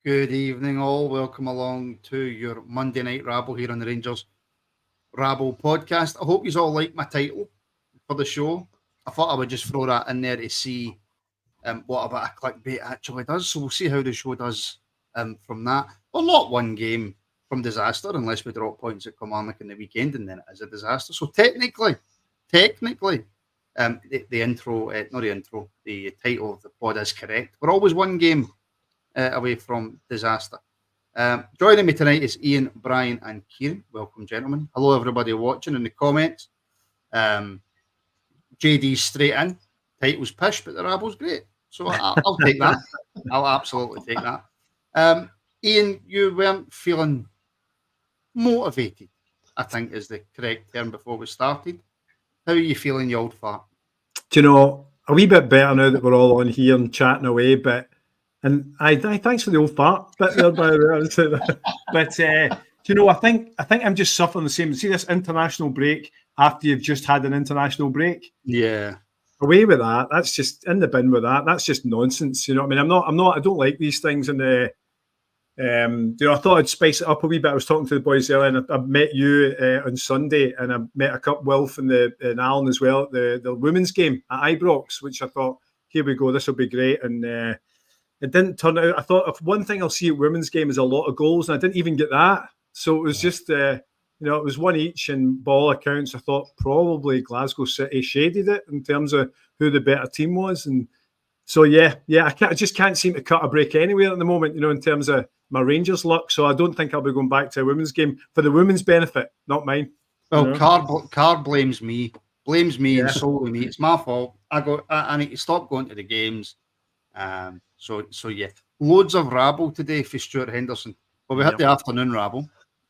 Good evening, all. Welcome along to your Monday night Rabble here on the Rangers Rabble Podcast. I hope you all like my title for the show. I thought I would just throw that in there to see what a bit of clickbait actually does. So we'll see how the show does from that. Well, not one game from disaster unless we drop points at Kilmarnock in the weekend, and then it is a disaster. So technically, the intro, not the intro, the title of the pod is correct. We're always one game away from disaster. Joining me tonight is Ian, Brian, and Kieran. Welcome, gentlemen. Hello, everybody watching in the comments. JD's straight in. Title's pish, but the Rabble's great. So I'll take that. I'll absolutely take that. Ian, you weren't feeling motivated, I think is the correct term before we started. How are you feeling, you old fart? Do you know, a wee bit better now that we're all on here and chatting away, but thanks for the old fart bit there, by the way. But do you know, I think I'm just suffering the same. See this international break after you've just had an international break? Yeah. Away with that. That's just in the bin with that. That's just nonsense. You know what I mean? I don't like these things. And I thought I'd spice it up a wee bit. I was talking to the boys earlier, and I met you on Sunday, and I met a couple, Wilf and Alan as well, at the women's game at Ibrox, which I thought, here we go, this will be great. And it didn't turn out. I thought if one thing I'll see at women's game is a lot of goals, and I didn't even get that. So it was just, it was one each, and by all accounts, I thought probably Glasgow City shaded it in terms of who the better team was. And so, I just can't seem to cut a break anywhere at the moment, in terms of my Rangers luck. So I don't think I'll be going back to a women's game for the women's benefit, not mine. Well, Car blames me. And solely me. It's my fault. I need to stop going to the games. So yeah, loads of Rabble today for Stuart Henderson. Well, we had the afternoon Rabble,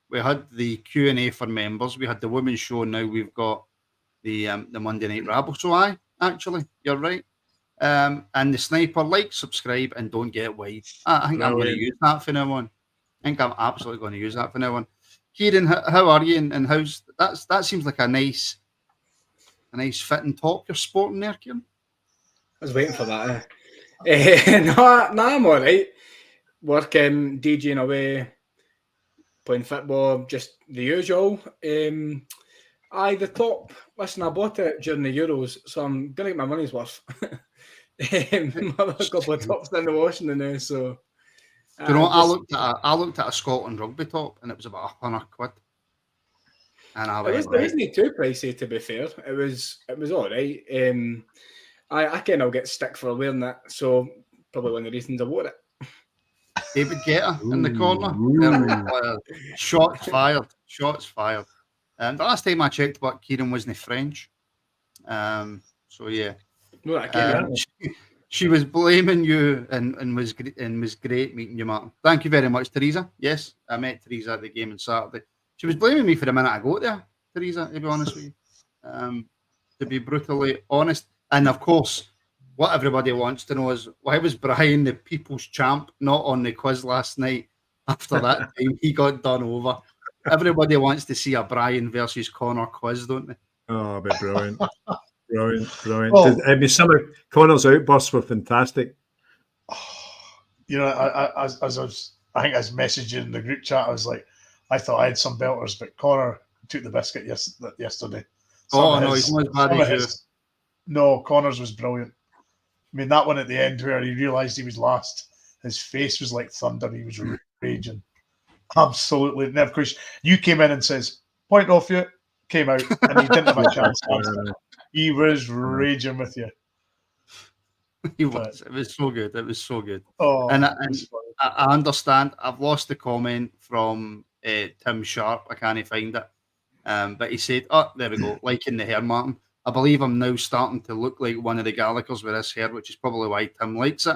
we had the Q&A for members, we had the women's show. Now we've got the Monday night Rabble. So actually, you're right. And the sniper, like, subscribe, and don't get wide. I think I'm going to use that for now on. I think I'm absolutely going to use that for now on. Kieran, how are you? And how's that? Seems like a nice fitting top you're sporting there, Kieran. I was waiting for that. No, I'm all right. Working, DJing away, playing football, just the usual. The top. Listen, I bought it during the Euros, so I'm gonna get my money's worth. A couple of tops in the washing now, so. Do you know what? I looked at a Scotland rugby top, and it was about £100. And it wasn't too pricey, to be fair. It was all right. I kind of get stick for wearing that, so probably one of the reasons I wore it. David Guetta in the corner. Shots fired. The last time I checked, but Kieran wasn't French. So yeah. No, she was blaming you and was great meeting you, Martin. Thank you very much, Teresa. Yes, I met Teresa at the game on Saturday. She was blaming me for the minute I got there, Teresa, to be honest with you. To be brutally honest. And of course, what everybody wants to know is, why was Brian the people's champ not on the quiz last night after that time he got done over? Everybody wants to see a Brian versus Connor quiz, don't they? Oh, but brilliant. Brilliant. Well, some of Connor's outbursts were fantastic. I think I was messaging in the group chat, I was like, I thought I had some belters, but Connor took the biscuit yesterday. He's not as bad as you. No, Connor's was brilliant. I mean, that one at the end where he realised he was last, his face was like thunder. He was raging. Absolutely. And of course, you came in and says, point off you, came out, and he didn't have a chance. He was raging with you. He was. It was so good. It was so good. Oh, and I understand. I've lost the comment from Tim Sharp. I can't find it. But he said, oh, there we go, liking the hair, Martin. I believe I'm now starting to look like one of the Gallaghers with this hair, which is probably why Tim likes it.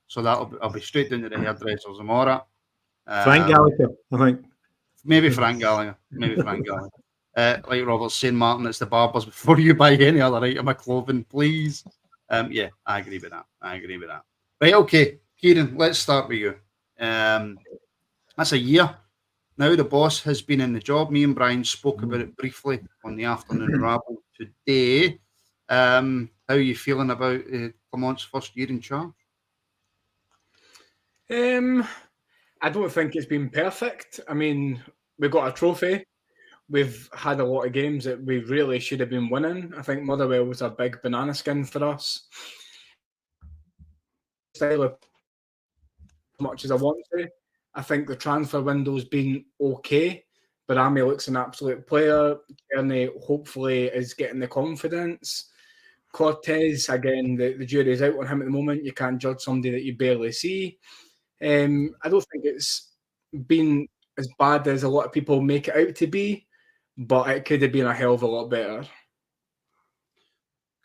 So I'll be straight down to the hairdressers tomorrow. Frank Gallagher, I think. Maybe Frank Gallagher. Like Robert's saying, Martin, it's the barbers before you buy any other item of clothing, please. Yeah, I agree with that. Right, okay. Kieran, let's start with you. That's a year. Now the boss has been in the job. Me and Brian spoke about it briefly on the afternoon Rabble today. How are you feeling about Clement's first year in charge? I don't think it's been perfect. I mean, we got a trophy. We've had a lot of games that we really should have been winning. I think Motherwell was a big banana skin for us. Style of as much as I want to. I think the transfer window's been okay. But Amy looks an absolute player. Kearney hopefully is getting the confidence. Cortez, again, the jury's out on him at the moment. You can't judge somebody that you barely see. I don't think it's been as bad as a lot of people make it out to be, but it could have been a hell of a lot better.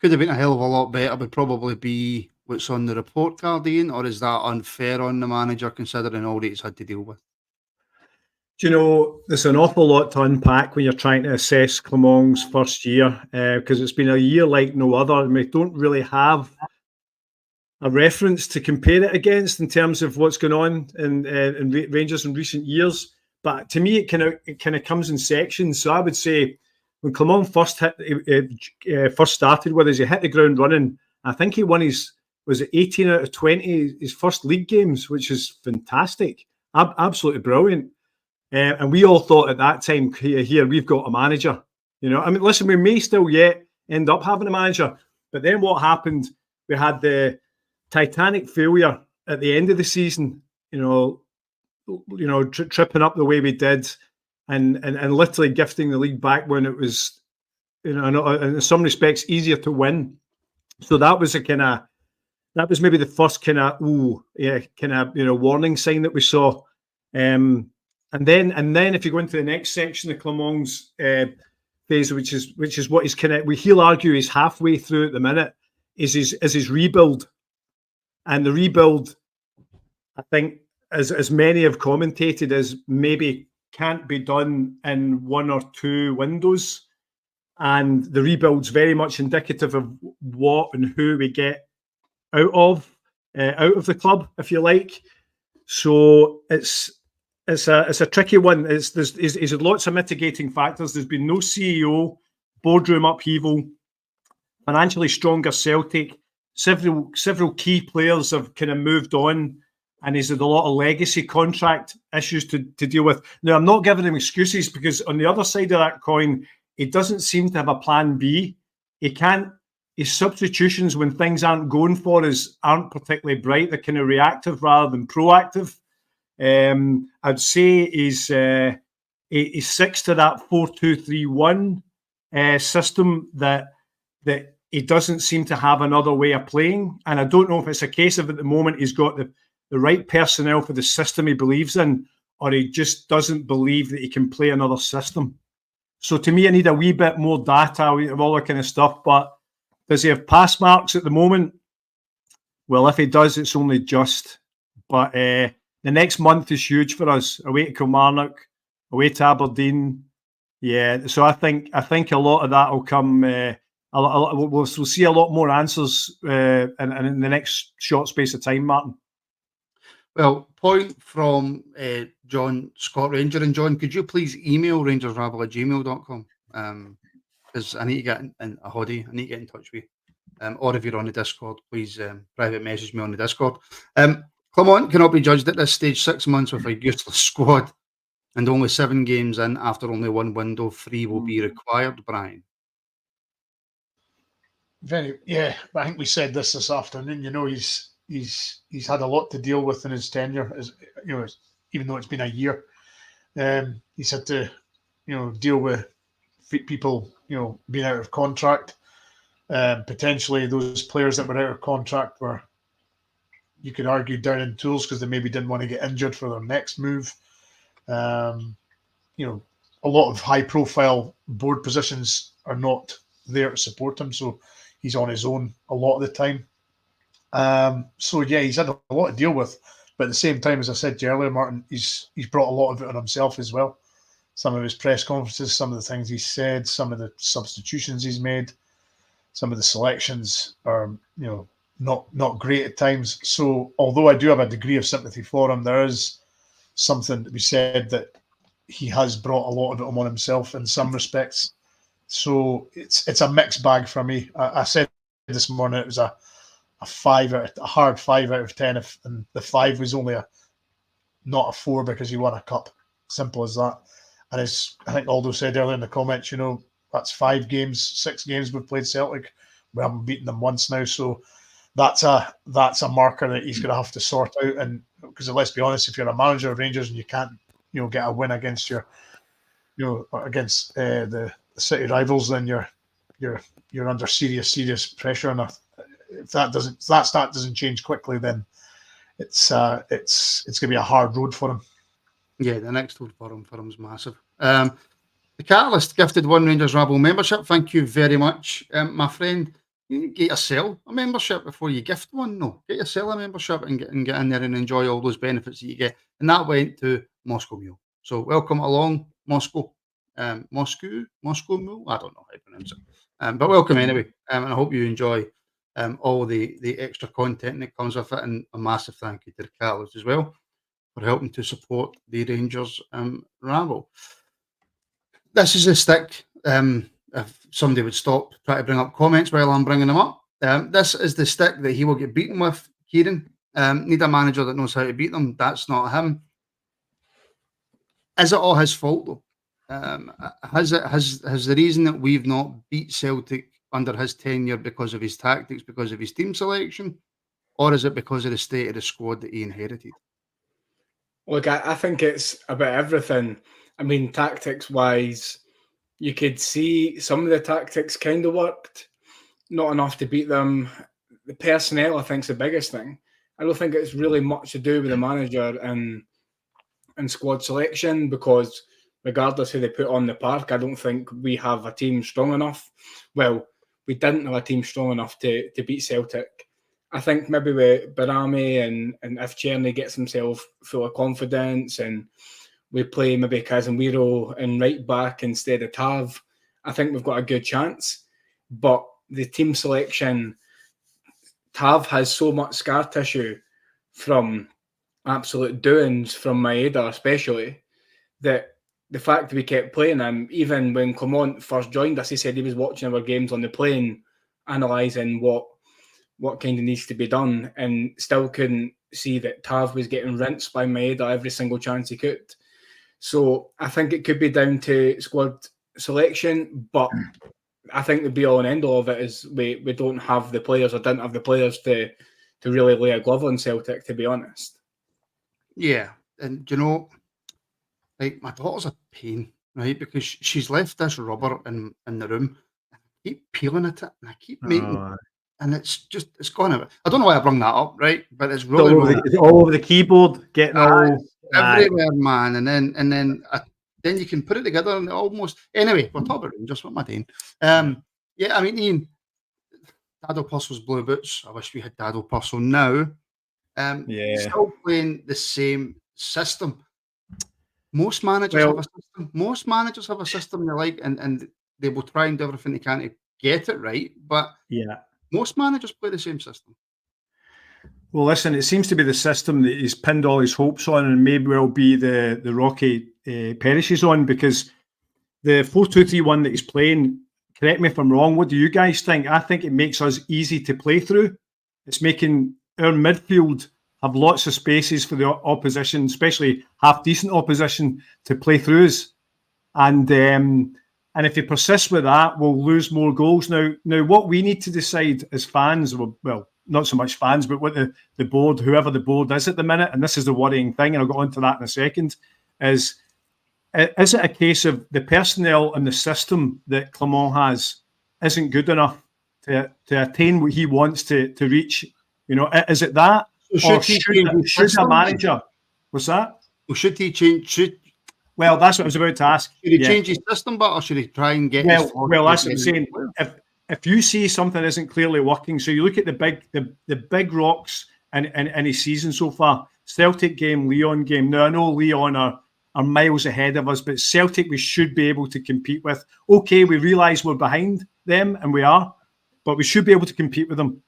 Could have been a hell of a lot better, would probably be what's on the report card, Ian, or is that unfair on the manager considering all that he's had to deal with? Do you know, there's an awful lot to unpack when you're trying to assess Clement's first year, because it's been a year like no other, and we don't really have a reference to compare it against in terms of what's going on in Rangers in recent years. But to me, it kind of comes in sections. So I would say when Clement first started with us, he hit the ground running. I think he won was it 18 out of 20 his first league games, which is fantastic, absolutely brilliant. And we all thought at that time, here we've got a manager. You know, I mean, listen, we may still yet end up having a manager, but then what happened? We had the Titanic failure at the end of the season. Tripping up the way we did, and literally gifting the league back when it was, in some respects easier to win. So that was maybe the first warning sign that we saw. And then if you go into the next section of Clement's phase, which is what he'll argue is halfway through at the minute, is his rebuild. And the rebuild, I think, as many have commentated, is maybe can't be done in one or two windows. And the rebuild's very much indicative of what and who we get out of the club, if you like. So it's a tricky one. There's lots of mitigating factors. There's been no CEO, boardroom upheaval, financially stronger Celtic. Several key players have kind of moved on, and he's had a lot of legacy contract issues to deal with. Now, I'm not giving him excuses, because on the other side of that coin, he doesn't seem to have a plan B. His substitutions when things aren't going for us aren't particularly bright. They're kind of reactive rather than proactive. I'd say he's sticks to that 4-2-3-1 system that he doesn't seem to have another way of playing. And I don't know if it's a case of at the moment he's got the right personnel for the system he believes in, or he just doesn't believe that he can play another system. So to me, I need a wee bit more data of all that kind of stuff. But does he have pass marks at the moment? Well, if he does, it's only just. But the next month is huge for us. Away to Kilmarnock, away to Aberdeen. Yeah, so I think a lot of that will come. We'll see a lot more answers in the next short space of time, Martin. Well, point from John Scott Ranger. And John, could you please email rangersrabble@gmail.com? Because I need to get in a hoodie. I need to get in touch with you. Or if you're on the Discord, please private message me on the Discord. Clement cannot be judged at this stage. 6 months with a useless squad and only 7 games in after only one window. 3 will be required, Brian. I think we said this afternoon. You know, he's had a lot to deal with in his tenure, as you know, even though it's been a year. He's had to, deal with people, being out of contract. Potentially those players that were out of contract were, you could argue, down in tools because they maybe didn't want to get injured for their next move. A lot of high-profile board positions are not there to support him, so he's on his own a lot of the time. He's had a lot to deal with, but at the same time, as I said to you earlier, Martin, he's brought a lot of it on himself as well. Some of his press conferences, some of the things he said, some of the substitutions he's made, some of the selections are, not great at times. So although I do have a degree of sympathy for him, there is something to be said that he has brought a lot of it on himself in some respects. So it's a mixed bag for me. I said this morning it was a hard 5 out of 10, and the 5 was only a not a 4 because you won a cup. Simple as that. And as I think Aldo said earlier in the comments, that's 5 games, 6 games we've played Celtic. We haven't beaten them once now, so that's a marker that he's going to have to sort out. And because let's be honest, if you're a manager of Rangers and you can't, get a win against against the city rivals, then you're under serious pressure. And if that start doesn't change quickly, then it's going to be a hard road for him. Yeah, the next road for him is massive. The Catalyst gifted 1 Rangers Rabble membership. Thank you very much, my friend. You need to get yourself a membership before you gift one. No, get yourself a membership and get in there and enjoy all those benefits that you get. And that went to Moscow Mule. So welcome along, Moscow. Moscow Mule. I don't know how to pronounce it. But welcome anyway. And I hope you enjoy all the extra content that comes with it. And a massive thank you to the Catalyst as well for helping to support the Rangers Rabble. This is a stick. If somebody would stop trying to bring up comments while I'm bringing them up. This is the stick that he will get beaten with, Kieran. Need a manager that knows how to beat them. That's not him. Is it all his fault, though? Has the reason that we've not beat Celtic under his tenure because of his tactics, because of his team selection, or is it because of the state of the squad that he inherited? Look, I think it's about everything. I mean, tactics-wise, you could see some of the tactics kind of worked, not enough to beat them. The personnel, I think, is the biggest thing. I don't think it's really much to do with the manager and squad selection, because regardless who they put on the park, I don't think we have a team strong enough. Well, we didn't have a team strong enough to beat Celtic. I think maybe with Barami and if Cherny gets himself full of confidence and we play maybe Casemiro and right back instead of Tav, I think we've got a good chance. But the team selection, Tav has so much scar tissue from absolute doings from Maeda especially, that the fact that we kept playing him, even when Clement first joined us, he said he was watching our games on the plane, analysing what kind of needs to be done, and still couldn't see that Tav was getting rinsed by Maeda every single chance he could. So I think it could be down to squad selection, but I think the be-all and end-all of it is we don't have the players, or didn't have the players to really lay a glove on Celtic, to be honest. Yeah, and like my daughter's a pain, right? Because she's left this rubber in the room, and I keep peeling at it, and I keep making, and it's gone out. I don't know why I brought that up, right? But it's really all over the keyboard, getting all everywhere, man. And then you can put it together and almost. Anyway, we're talking about Rangers. What am I doing? Yeah, I mean, Ian, Dado Purcell's blue boots. I wish we had Dado Purcell now. Still playing the same system. Most managers have a system. Most managers have a system they like, and they will try and do everything they can to get it right. But most managers play the same system. Well, listen, it seems to be the system that he's pinned all his hopes on, and may well be the Rocky perishes on, because the 4-2-3-1 that he's playing, correct me if I'm wrong, what do you guys think? I think it makes us easy to play through. It's making our midfield have lots of spaces for the opposition, especially half-decent opposition, to play through us. And if he persists with that, we'll lose more goals. Now, what we need to decide as fans, well, not so much fans, but what the board, whoever the board is at the minute, and this is the worrying thing, and I'll go on to that in a second, is it a case of the personnel and the system that Clement has isn't good enough to attain what he wants to reach? Is it that? Or should a manager? What's that? Well, should he change? Well, that's what I was about to ask. Should he change his system, or should he try and get? Well, that's what I'm saying. If you see something isn't clearly working, so you look at the big rocks in his season so far. Celtic game, Leon game. Now I know Leon are miles ahead of us, but Celtic we should be able to compete with. Okay, we realise we're behind them, and we are, but we should be able to compete with them.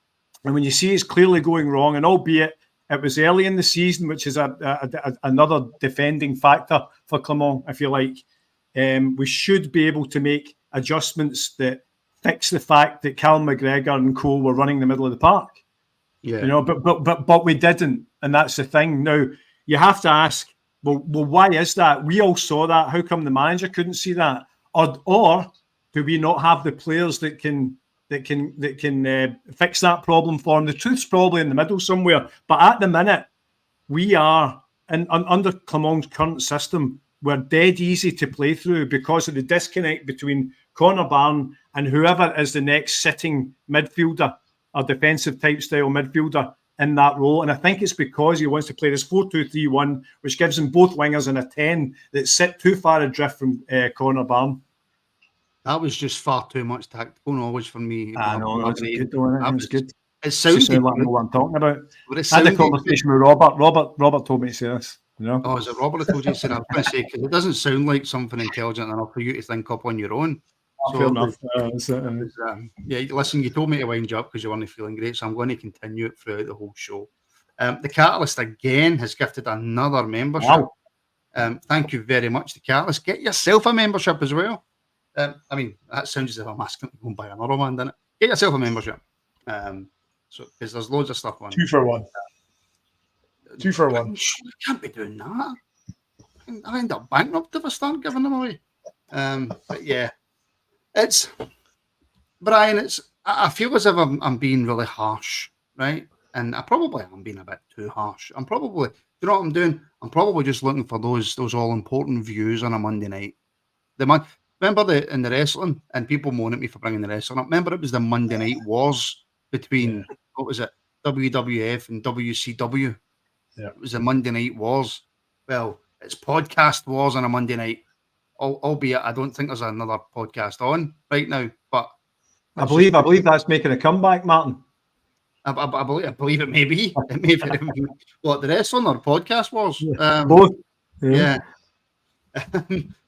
And when you see it's clearly going wrong, and albeit it was early in the season, which is another defending factor for Clement, I feel like, we should be able to make adjustments that fix the fact that Callum McGregor and co were running the middle of the park. Yeah. But we didn't, and that's the thing. Now, you have to ask, well, why is that? We all saw that. How come the manager couldn't see that? Or do we not have the players that can fix that problem for him? The truth's probably in the middle somewhere. But at the minute, we are under Clement's current system. We're dead easy to play through because of the disconnect between Connor Barron and whoever is the next sitting midfielder, or defensive type style midfielder in that role. And I think it's because he wants to play this 4-2-3-1, which gives him both wingers and a 10 that sit too far adrift from Connor Barron. That was just far too much tactical knowledge for me. I know, that's good though, isn't it? It's good. It sounded like what I'm talking about. I had a conversation with Robert. Robert told me to say this. You know? Oh, is it Robert that told you to say that? I was going to say, because it doesn't sound like something intelligent enough for you to think up on your own. Fair enough. Yeah, listen, you told me to wind you up because you weren't feeling great, so I'm going to continue it throughout the whole show. The Catalyst again has gifted another membership. Wow. Thank you very much, The Catalyst. Get yourself a membership as well. I mean, that sounds as if I'm asking to go and buy another one, doesn't it? Get yourself a membership. So because there's loads of stuff on. 2 for 1. 2 for 1. You can't be doing that. I end up bankrupt if I start giving them away. But yeah, it's Brian. I feel as if I'm being really harsh, right? And I probably am being a bit too harsh. I'm probably, you know what I'm doing? I'm probably just looking for those all important views on a Monday night. Remember in the wrestling, and people moan at me for bringing the wrestling up. Remember, it was the Monday Night Wars between what was it, WWF and WCW. Yeah. It was the Monday Night Wars. Well, it's podcast wars on a Monday night. Albeit, I don't think there's another podcast on right now. But I believe that's making a comeback, Martin. I believe it may be. It may be. What, the wrestling or podcast wars? Both. Yeah.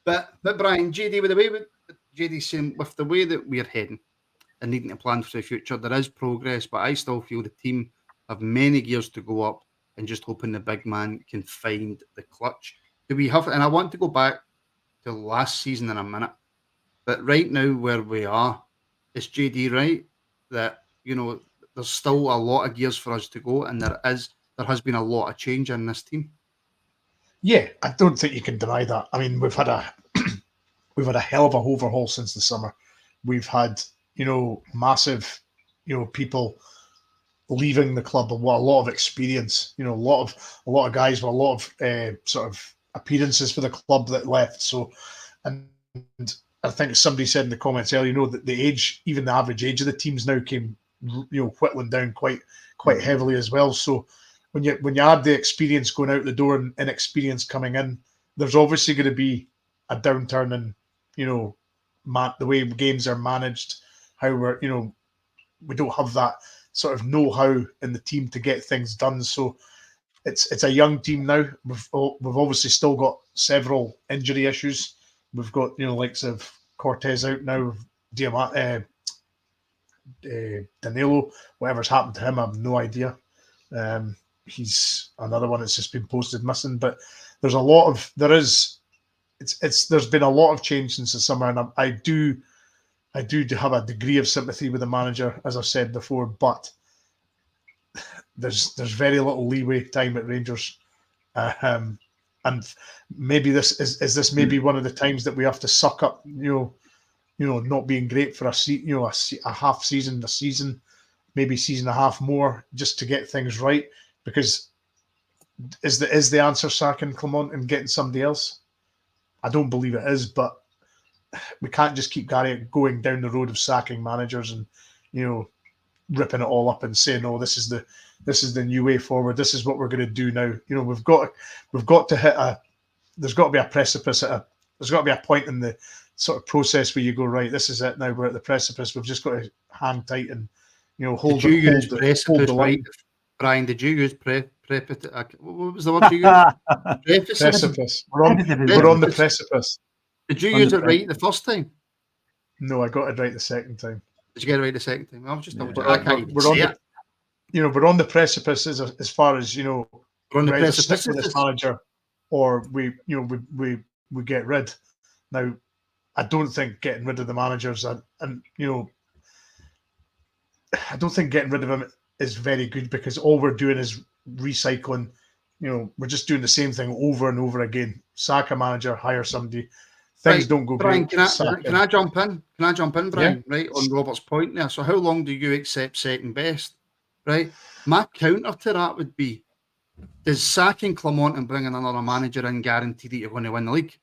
But Brian, JD, JD's saying, with the way that we're heading and needing to plan for the future, there is progress, but I still feel the team have many gears to go up, and just hoping the big man can find the clutch. Do we have? And I want to go back to last season in a minute, but right now where we are, is JD right that there's still a lot of gears for us to go, and there has been a lot of change in this team. Yeah, I don't think you can deny that. I mean, we've had a hell of a overhaul since the summer. We've had, massive, people leaving the club, a lot of experience. A lot of guys with a lot of sort of appearances for the club that left. So, and I think somebody said in the comments earlier, that the age, even the average age of the teams now came, whittling down quite heavily as well. So, when you add the experience going out the door and inexperience coming in, there's obviously going to be a downturn in, the way games are managed, how we don't have that sort of know-how in the team to get things done. So it's a young team now. We've obviously still got several injury issues. We've got likes of Cortez out now, Danilo. Whatever's happened to him, I have no idea. He's another one that's just been posted missing, but there's there's been a lot of change since the summer, and I do have a degree of sympathy with the manager, as I've said before, but there's very little leeway time at Rangers, and maybe this is maybe one of the times that we have to suck up, not being great for a half season, a season, maybe season and a half more, just to get things right. Because is the answer sacking Clement and getting somebody else? I don't believe it is, but we can't just keep going down the road of sacking managers and ripping it all up and saying, "Oh, this is the new way forward. This is what we're going to do now." We've got to hit there's got to be a precipice there's got to be a point in the sort of process where you go, right, this is it now. We're at the precipice. We've just got to hang tight and hold. Did you use precipice, right? Brian, did you use precipice? What was the word you used? Precipice. We're on the precipice. Did you use it right the first time? No, I got it right the second time. Did you get it right the second time? I was just we're on the precipice as far as we're on the precipice stick with this manager, or we get rid. Now, I don't think getting rid of the managers and I don't think getting rid of him is very good, because all we're doing is recycling, we're just doing the same thing over and over again. Sack a manager, hire somebody. Things don't go Brian, great. Can I jump in? Can I jump in, Brian? Yeah. Right, on Robert's point there. So how long do you accept second best? Right? My counter to that would be, does sacking Clement and bringing another manager in guarantee that you're going to win the league?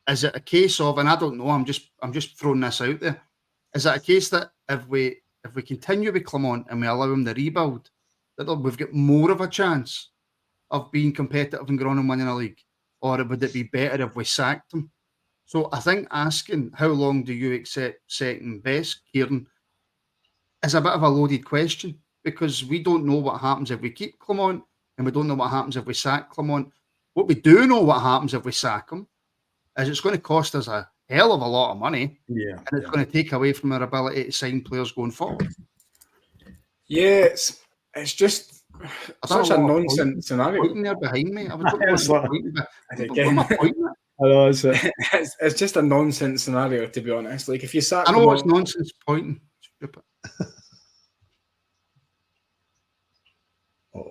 Is it a case of, and I don't know, I'm just throwing this out there, is it a case that if we continue with Clement and we allow him to rebuild, that we've got more of a chance of being competitive and growing and winning a league? Or would it be better if we sacked him? So I think asking how long do you accept second best, Kieran, is a bit of a loaded question, because we don't know what happens if we keep Clement and we don't know what happens if we sack Clement. What we do know what happens if we sack him is it's going to cost us a hell of a lot of money, and it's going to take away from our ability to sign players going forward. Yeah, it's just such a nonsense scenario. There behind me. I was it's just a nonsense scenario, to be honest. Like, if you sack, I know it's nonsense pointing.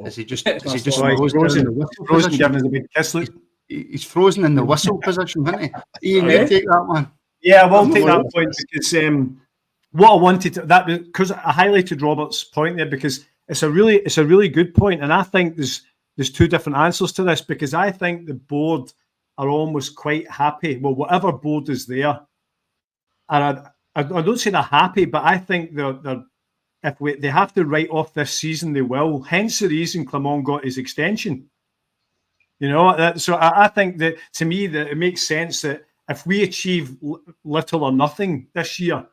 Is he just frozen in the whistle position? He's frozen in the whistle position, isn't he? Ian, you take that one. Yeah, I will take that point, because what I wanted to, because I highlighted Robert's point there, because it's a really good point, and I think there's two different answers to this, because I think the board are almost quite happy. Well, whatever board is there, and I don't say they're happy, but I think they have to write off this season, they will. Hence the reason Clement got his extension. So I think that, to me, that it makes sense that if we achieve little or nothing this year,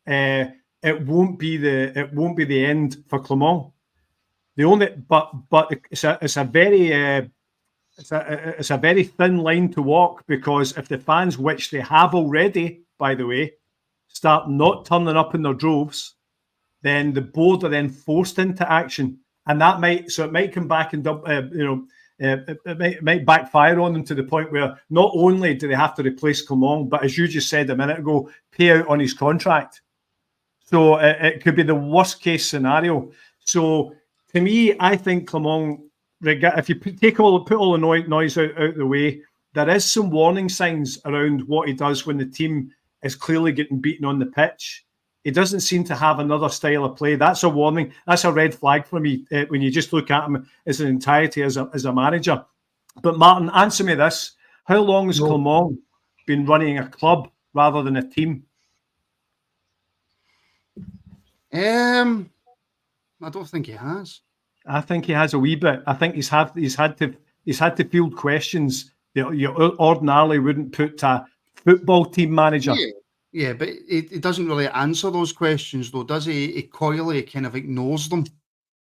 it won't be the end for Clement. But it's a very thin line to walk, because if the fans, which they have already, by the way, start not turning up in their droves, then the board are then forced into action, and it might come back and it might backfire on them, to the point where not only do they have to replace Clement, but, as you just said a minute ago, pay out on his contract. So it could be the worst case scenario. So to me, I think Clement, if you put all the noise out the way, there is some warning signs around what he does when the team is clearly getting beaten on the pitch. He doesn't seem to have another style of play. That's a warning. That's a red flag for me when you just look at him as an entirety as a manager. But Martin, answer me this. How long has Clement been running a club rather than a team? I don't think he has. I think he has a wee bit. I think he's had to field questions that you ordinarily wouldn't put to a football team manager. Yeah, but he doesn't really answer those questions, though, does he? He coyly kind of ignores them,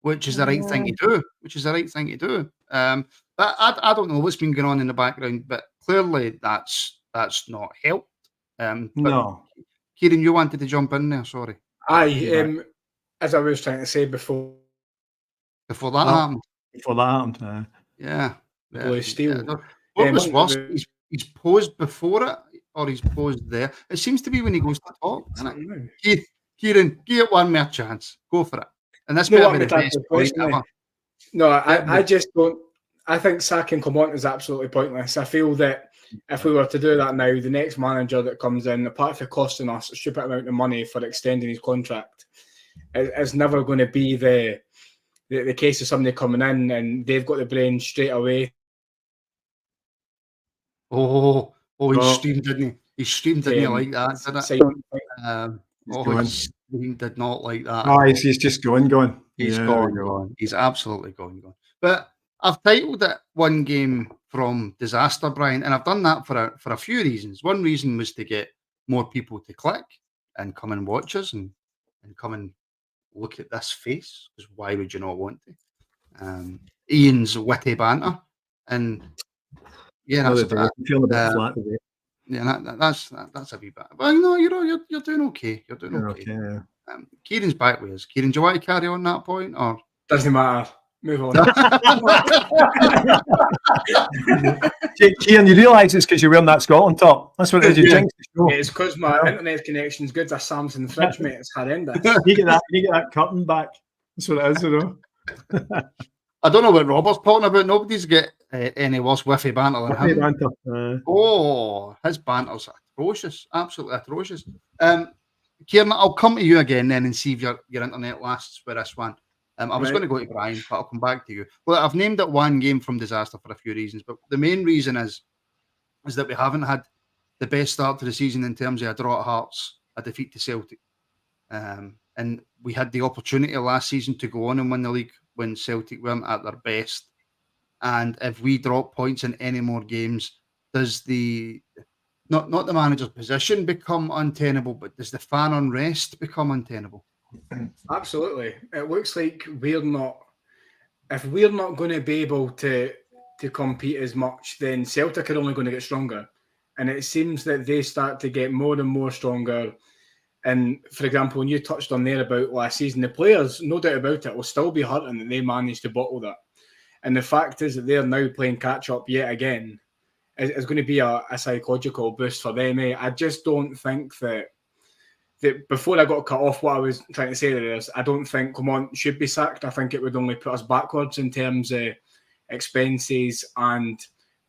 which is the right thing to do. But I don't know what's been going on in the background, but clearly that's not helped. No. Kieran, you wanted to jump in there, sorry. As I was trying to say before that happened. Yeah. Blue steel. Yeah. What was worse? He's posed before it, or he's posed there. It seems to be when he goes to talk. Kieran, give it one more chance. Go for it. And that's better than the best point ever. No, I just don't. I think sacking Clement is absolutely pointless. I feel that if we were to do that now, the next manager that comes in, apart from costing us a stupid amount of money for extending his contract, is never going to be the case of somebody coming in and they've got the brain straight away. He streamed, didn't he? He streamed, didn't he, like that, didn't it? He did not like that. Oh, he's just going. He's gone. He's absolutely gone. But I've titled it One Game from Disaster, Brian, and I've done that for a few reasons. One reason was to get more people to click and come and watch us and come and look at this face, because why would you not want to? Ian's witty banter, and that's I'm feeling a bit flat today. Yeah, that's a wee bit. But no, you're doing okay. You're doing okay. Yeah. Kieran's back with us. Kieran, do you want to carry on that point, or doesn't matter? Move on. Kieran, you realise it's because you're wearing that Scotland top. That's what it is. You jinx the show. It's because my internet connection's good as Samsung fridge, mate. It's horrendous. You get that curtain back. That's what it is, I don't know what Robert's talking about. Nobody's got any worse whiffy banter than him. Banter. Oh, his banter's atrocious. Absolutely atrocious. Kieran, I'll come to you again then and see if your internet lasts for this one. I was going to go to Brian, but I'll come back to you. Well, I've named it one game from disaster for a few reasons, but the main reason is that we haven't had the best start to the season in terms of a draw at Hearts, a defeat to Celtic. And we had the opportunity last season to go on and win the league when Celtic weren't at their best. And if we drop points in any more games, does the not the manager's position become untenable, but does the fan unrest become untenable? Absolutely. It looks like if we're not going to be able to compete as much, then Celtic are only going to get stronger. And it seems that they start to get more and more stronger. And for example, when you touched on there about last season, the players, no doubt about it, will still be hurting that they managed to bottle that. And the fact is that they're now playing catch up yet again is going to be a psychological boost for them. I just don't think that before I got cut off, what I was trying to say there is I don't think Clement should be sacked. I think it would only put us backwards in terms of expenses and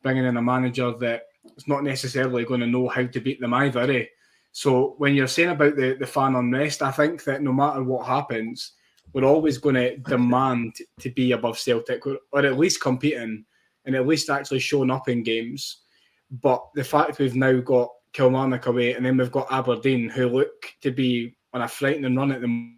bringing in a manager that is not necessarily going to know how to beat them either. Eh? So when you're saying about the fan unrest, I think that no matter what happens, we're always going to demand to be above Celtic or at least competing and at least actually showing up in games. But the fact we've now got Kilmarnock away and then we've got Aberdeen, who look to be on a frightening run at the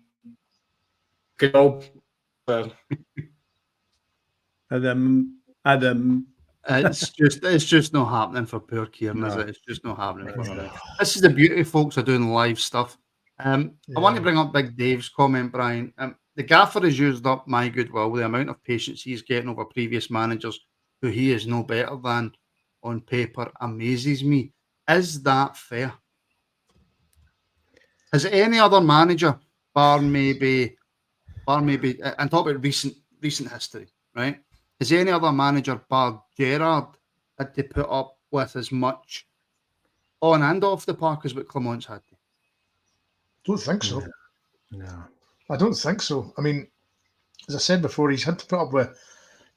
Adam. It's just not happening for poor Kieran, is it? It's just not happening for him. This is the beauty, folks, of doing live stuff. I want to bring up Big Dave's comment, Brian. The gaffer has used up my goodwill with the amount of patience he's getting over previous managers who he is no better than on paper amazes me. Is that fair? Has any other manager, bar maybe, and talk about recent history, right? Has any other manager, bar Gerrard, had to put up with as much on and off the park as what Clement's had to? Don't think so. No. I don't think so. I mean, as I said before, he's had to put up with,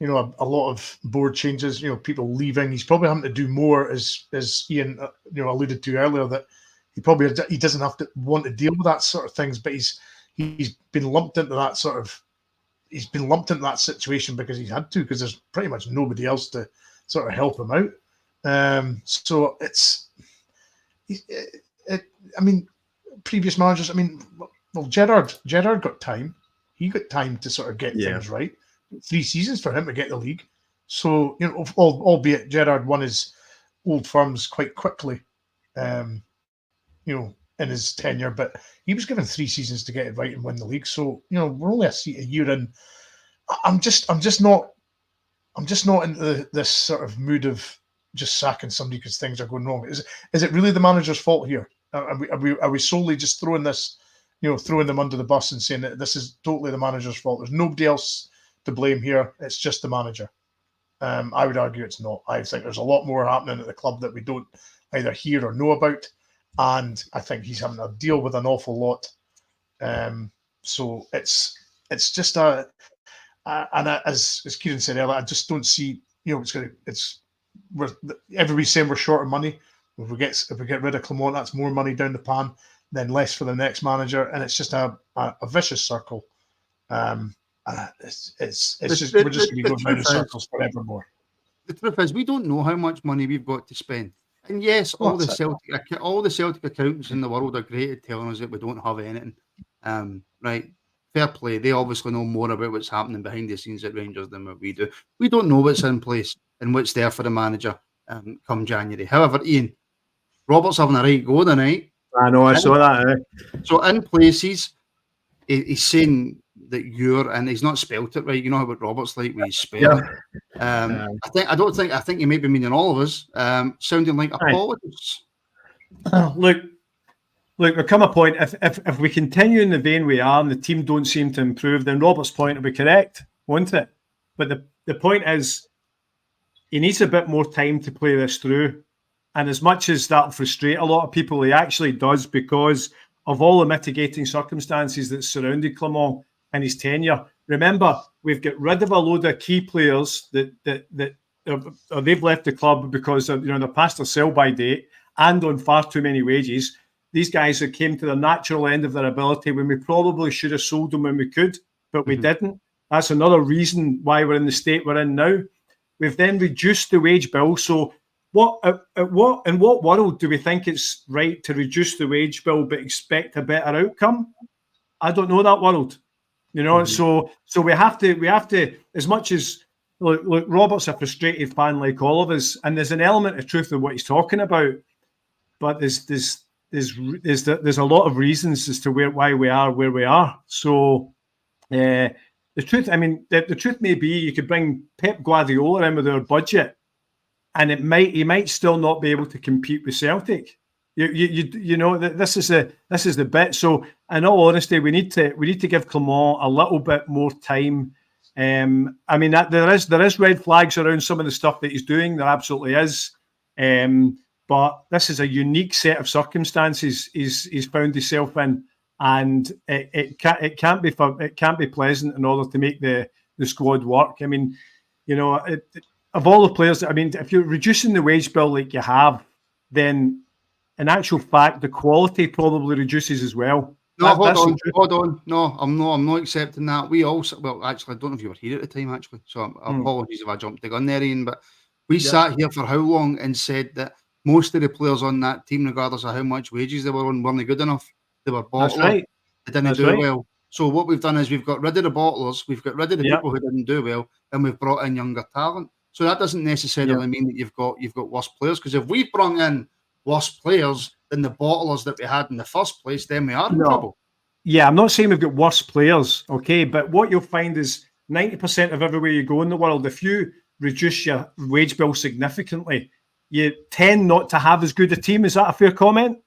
a lot of board changes, people leaving. He's probably having to do more, as Ian, alluded to earlier, that he doesn't have to want to deal with that sort of things, but he's been lumped into that situation because he's had to, because there's pretty much nobody else to sort of help him out. So previous managers, Gerrard got time. He got time to sort of get things right. 3 seasons for him to get the league. So, albeit Gerrard won his old firms quite quickly, in his tenure, but he was given 3 seasons to get it right and win the league. So, we're only a year in. I'm just not into this sort of mood of just sacking somebody because things are going wrong. Is it really the manager's fault here? Are we solely just throwing them under the bus and saying that this is totally the manager's fault? There's nobody else to blame here. It's just the manager. I would argue it's not. I think there's a lot more happening at the club that we don't either hear or know about, and I think he's having to deal with an awful lot. So it's just and as Kieran said earlier, I just don't see. Everybody's saying we're short of money. If we get rid of Clement, that's more money down the pan, then less for the next manager, and it's just a vicious circle. We're just going to be going round in circles forevermore. The truth is, we don't know how much money we've got to spend. And yes, all the Celtic accountants in the world are great at telling us that we don't have anything. Right? Fair play. They obviously know more about what's happening behind the scenes at Rangers than what we do. We don't know what's in place and what's there for the manager come January. However, Ian, Robert's having a right go tonight. I know, I saw that. So in places, he's saying that and he's not spelt it right. You know how what Robert's like when he's spelling. I think he may be meaning all of us, sounding like apologists. Look, there come a point, if we continue in the vein we are and the team don't seem to improve, then Robert's point will be correct, won't it? But the point is, he needs a bit more time to play this through. And as much as that'll frustrate a lot of people, he actually does, because of all the mitigating circumstances that surrounded Clement and his tenure. Remember, we've got rid of a load of key players that they've left the club because they're past their sell-by date and on far too many wages. These guys that came to the natural end of their ability when we probably should have sold them when we could, but we didn't. That's another reason why we're in the state we're in now. We've then reduced the wage bill. So in what world do we think it's right to reduce the wage bill but expect a better outcome? I don't know that world. So we have to, as much as look, Robert's a frustrated fan like all of us, and there's an element of truth in what he's talking about, but there's a lot of reasons as to why we are where we are. So the truth, the truth may be you could bring Pep Guardiola in with our budget, and he might still not be able to compete with Celtic. This is the bit. So in all honesty, we need to give Clement a little bit more time. There is red flags around some of the stuff that he's doing. There absolutely is. But this is a unique set of circumstances he's found himself in, and it can't be pleasant in order to make the squad work. Of all the players, if you're reducing the wage bill like you have, then in actual fact the quality probably reduces as well. No, hold on. No, I'm not accepting that. We also, well, actually, I don't know if you were here at the time, actually. So apologies if I jumped the gun there, Ian. But we sat here for how long and said that most of the players on that team, regardless of how much wages they were on, weren't good enough. They were bottlers. That's right. They didn't do well. So what we've done is we've got rid of the bottlers, we've got rid of the people who didn't do well, and we've brought in younger talent. So that doesn't necessarily mean that you've got worse players. Because if we brought in worse players than the bottlers that we had in the first place, then we are in trouble. Yeah, I'm not saying we've got worse players, okay? But what you'll find is 90% of everywhere you go in the world, if you reduce your wage bill significantly, you tend not to have as good a team. Is that a fair comment?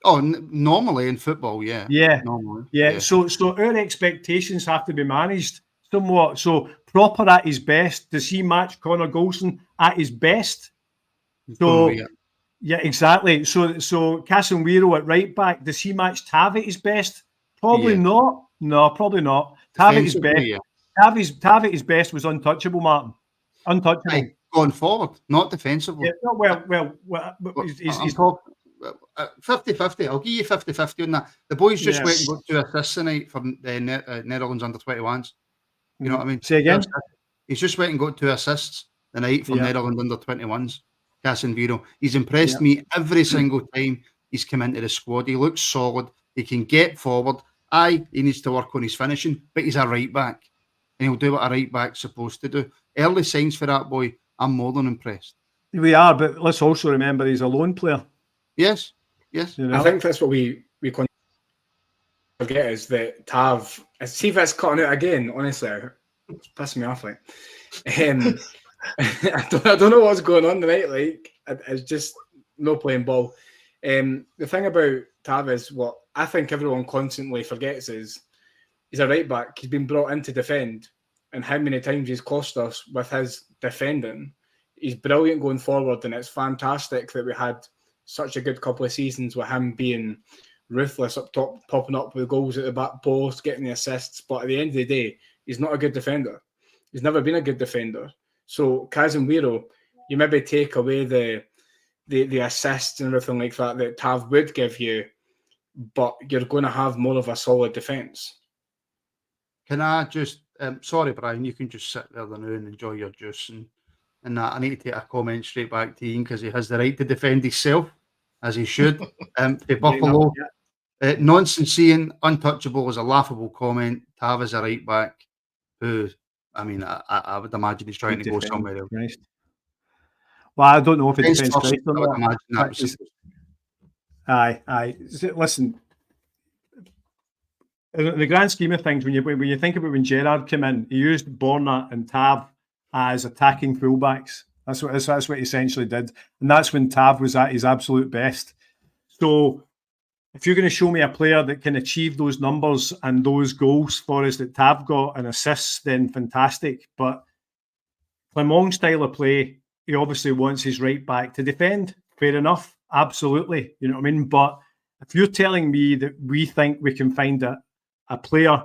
Oh, normally in football, yeah. Yeah. Normally. Yeah. So our expectations have to be managed somewhat. So Proper at his best, does he match Connor Golson at his best? So yeah, exactly. So Casemiro at right back, does he match Tav at his best? Probably not. No, probably not. Tav at his best. Yeah. Tav at his best was untouchable, Martin. Untouchable. Hey, going forward, not defensively. Yeah, he's 50-50. I'll give you 50-50 on that. The boys just went and got 2 assists tonight from the Netherlands under 21s. You know what I mean? Say again? He's just went and got 2 assists tonight from Netherlands under 21s. Casemiro. He's impressed me every single time he's come into the squad. He looks solid. He can get forward. He needs to work on his finishing, but he's a right back. And he'll do what a right back's supposed to do. Early signs for that boy, I'm more than impressed. We are, but let's also remember he's a lone player. Yes. I think that's what we forget is that Tav. See if it's cutting out again. Honestly, it's pissing me off. Like, I don't know what's going on tonight. Like, it's just no playing ball. The thing about Tav is what I think everyone constantly forgets is he's a right back. He's been brought in to defend, and how many times he's cost us with his defending. He's brilliant going forward, and it's fantastic that we had such a good couple of seasons with him being ruthless up top, popping up with goals at the back post, getting the assists. But at the end of the day, he's not a good defender. He's never been a good defender. So Casemiro, you maybe take away the assists and everything like that Tav would give you, but you're going to have more of a solid defence. Can I just, sorry, Brian, you can just sit there now and enjoy your juice and that. I need to take a comment straight back to Ian because he has the right to defend himself, as he should. The Buffalo, nonsense Ian, untouchable is a laughable comment. Tav is a right back who, I would imagine he's trying to go somewhere else. Christ. Well, I don't know if it defends Christ or not. Aye. Listen, in the grand scheme of things, when you think about when Gerrard came in, he used Borna and Tav as attacking fullbacks. That's what he essentially did, and that's when Tav was at his absolute best. So, if you're going to show me a player that can achieve those numbers and those goals for us that Tav got and assists, then fantastic. But Clement's style of play, he obviously wants his right back to defend. Fair enough, absolutely. You know what I mean? But if you're telling me that we think we can find a player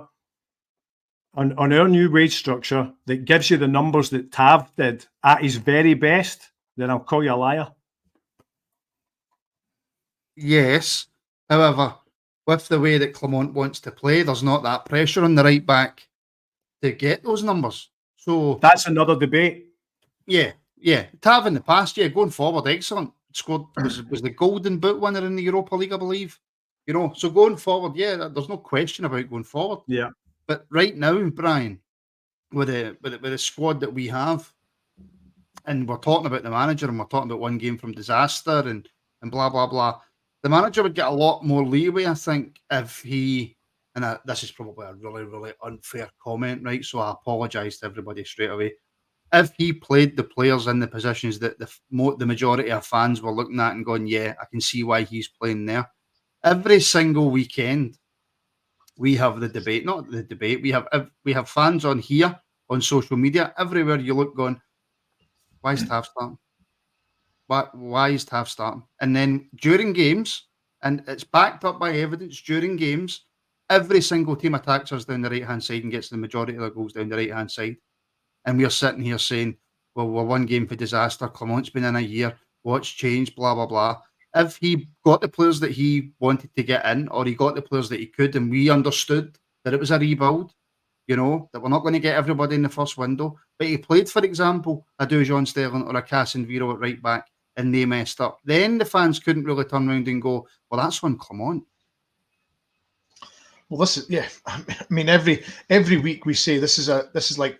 on our new wage structure that gives you the numbers that Tav did at his very best, then I'll call you a liar. Yes. However, with the way that Clement wants to play, there's not that pressure on the right back to get those numbers. So that's another debate. Yeah. Tav in the past, going forward, excellent. Scored was the Golden Boot winner in the Europa League, I believe. So going forward, there's no question about going forward. Yeah. But right now, Brian, with the squad that we have, and we're talking about the manager, and we're talking about one game from disaster, and blah blah blah. The manager would get a lot more leeway, I think, if he. And this is probably a really, really unfair comment, right? So I apologise to everybody straight away. If he played the players in the positions that the majority of fans were looking at and going, yeah, I can see why he's playing there. Every single weekend, we have the debate. Not the debate. We have fans on here, on social media, everywhere you look going, why is Tav starting? Why is Tav starting? And then during games, and it's backed up by evidence, during games, every single team attacks us down the right-hand side and gets the majority of their goals down the right-hand side. And we're sitting here saying, well, we're one game for disaster. Clement's been in a year. What's changed? Blah, blah, blah. If he got the players that he wanted to get in, or he got the players that he could, and we understood that it was a rebuild, that we're not going to get everybody in the first window, but he played, for example, a Dujon Sterling or a Casemiro at right back, and they messed up. Then the fans couldn't really turn around and go, well, that's on Clement. Well, this is I mean, every week we say this is like,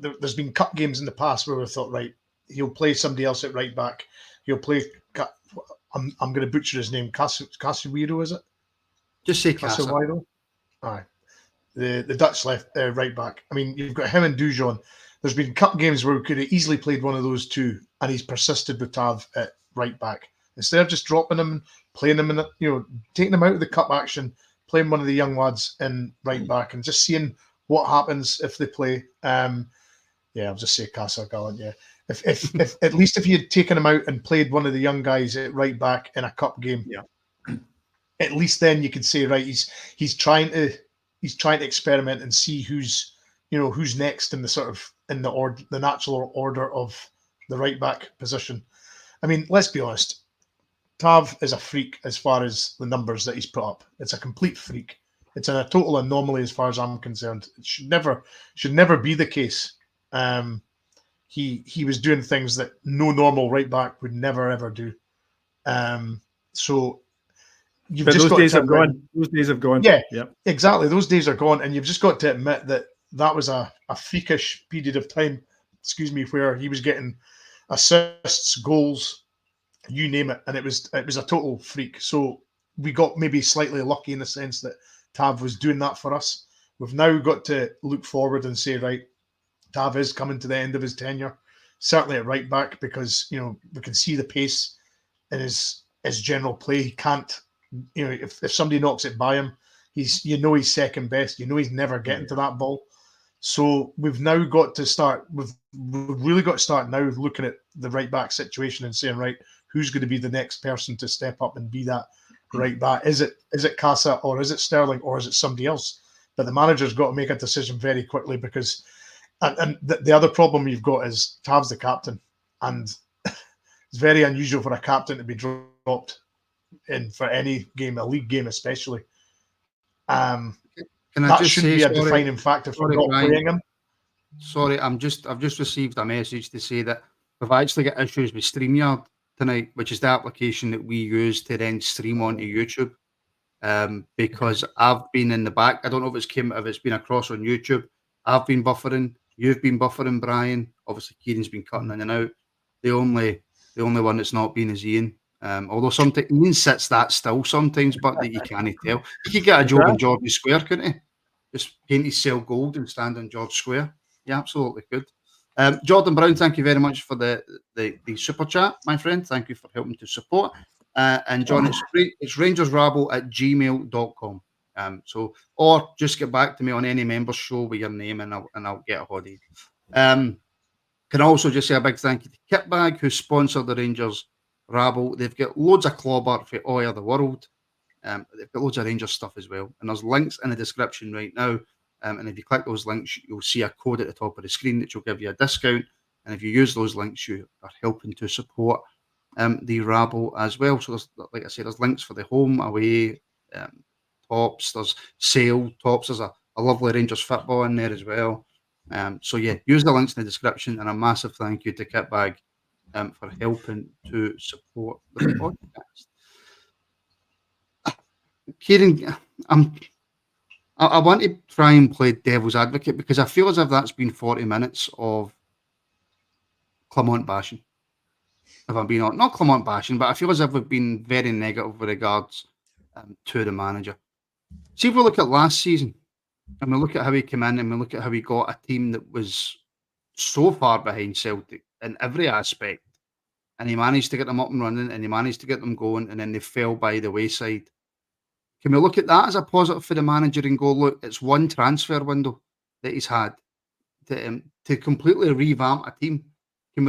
there's been cup games in the past where we thought, right, he'll play somebody else at right back. He'll play. I'm going to butcher his name. Casemiro, is it? Just say Casemiro. Aye, the Dutch left right back. I mean, you've got him and Dujon. There's been cup games where we could have easily played one of those two, and he's persisted with Tav at right back instead of just dropping him, playing him in, taking him out of the cup action, playing one of the young lads in right back, and just seeing what happens if they play. I'll just say Casa Gallant. Yeah, if at least if you had taken him out and played one of the young guys at right back in a cup game, at least then you could say, right, he's trying to experiment and see who's next in the sort of the natural order of the right back position. I mean, let's be honest, Tav is a freak as far as the numbers that he's put up. It's a complete freak. It's a total anomaly as far as I'm concerned. It should never be the case. He was doing things that no normal right back would never ever do. So you've just those days have gone. Those days have gone. Yeah, exactly. Those days are gone, and you've just got to admit that was a freakish period of time. Where he was getting assists, goals, you name it, and it was a total freak. So we got maybe slightly lucky in the sense that Tav was doing that for us. We've now got to look forward and say, right, Tav is coming to the end of his tenure, certainly at right back, because we can see the pace in his general play. He can't, if somebody knocks it by him, he's second best. He's never getting to that ball. So we've now got to start. We've really got to start now looking at the right back situation and saying, right, who's going to be the next person to step up and be that right back? Is it Casa, or is it Sterling, or is it somebody else? But the manager's got to make a decision very quickly, because and the other problem you've got is Tav's the captain, and it's very unusual for a captain to be dropped in for any game, a league game especially. That shouldn't be a defining factor for not playing him. Sorry, I've just received a message to say that we've actually got issues with StreamYard tonight, which is the application that we use to then stream onto YouTube. Because I've been in the back. I don't know if it's been across on YouTube. I've been buffering. You've been buffering, Brian. Obviously, Kieran's been cutting in and out. The only one that's not been is Ian. Although sometimes Ian sits that still sometimes, but that you can't tell. He could get a job in George Square, couldn't he? Just paint his cell gold and stand on George Square. Yeah, absolutely could. Jordan Brown, thank you very much for the super chat, my friend. Thank you for helping to support. And John, it's rangersrabble@gmail.com. Or just get back to me on any members show with your name, and I'll get a hold of you. Can also just say a big thank you to Kitbag, who sponsored the Rangers Rabble. They've got loads of clobber for all over the world. They've got loads of Rangers stuff as well, and there's links in the description right now And if you click those links, you'll see a code at the top of the screen that will give you a discount. And if you use those links, you are helping to support the Rabble as well. So there's, like I said, there's links for the home, away, tops. There's sale tops. There's a lovely Rangers football in there as well. So yeah, use the links in the description, and a massive thank you to Kitbag for helping to support the podcast. Kieran, I want to try and play devil's advocate because I feel as if that's been 40 minutes of Clement bashing. If I'm being honest, not Clement bashing, but I feel as if we've been very negative with regards to the manager. See, if we look at last season and we look at how he came in and we look at how he got a team that was so far behind Celtic in every aspect, and he managed to get them up and running and he managed to get them going, and then they fell by the wayside. Can we look at that as a positive for the manager and go, look, it's one transfer window that he's had to completely revamp a team? Can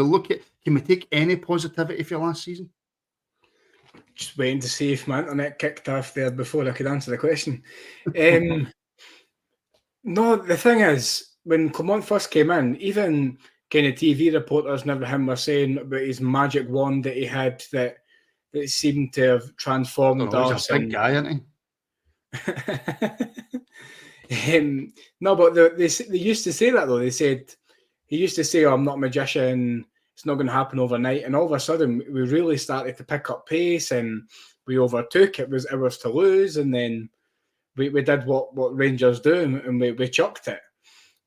we take any positivity for last season? Just waiting to see if my internet kicked off there before I could answer the question. No, the thing is, when Clement first came in, even kind of TV reporters and everything were saying about his magic wand that he had that seemed to have transformed us. He's a big guy, isn't he? No, but they used to say that though. They said he used to say, "Oh, I'm not a magician. It's not going to happen overnight." And all of a sudden, we really started to pick up pace, and we overtook. It was ours to lose, and then we did what Rangers do, and we chucked it.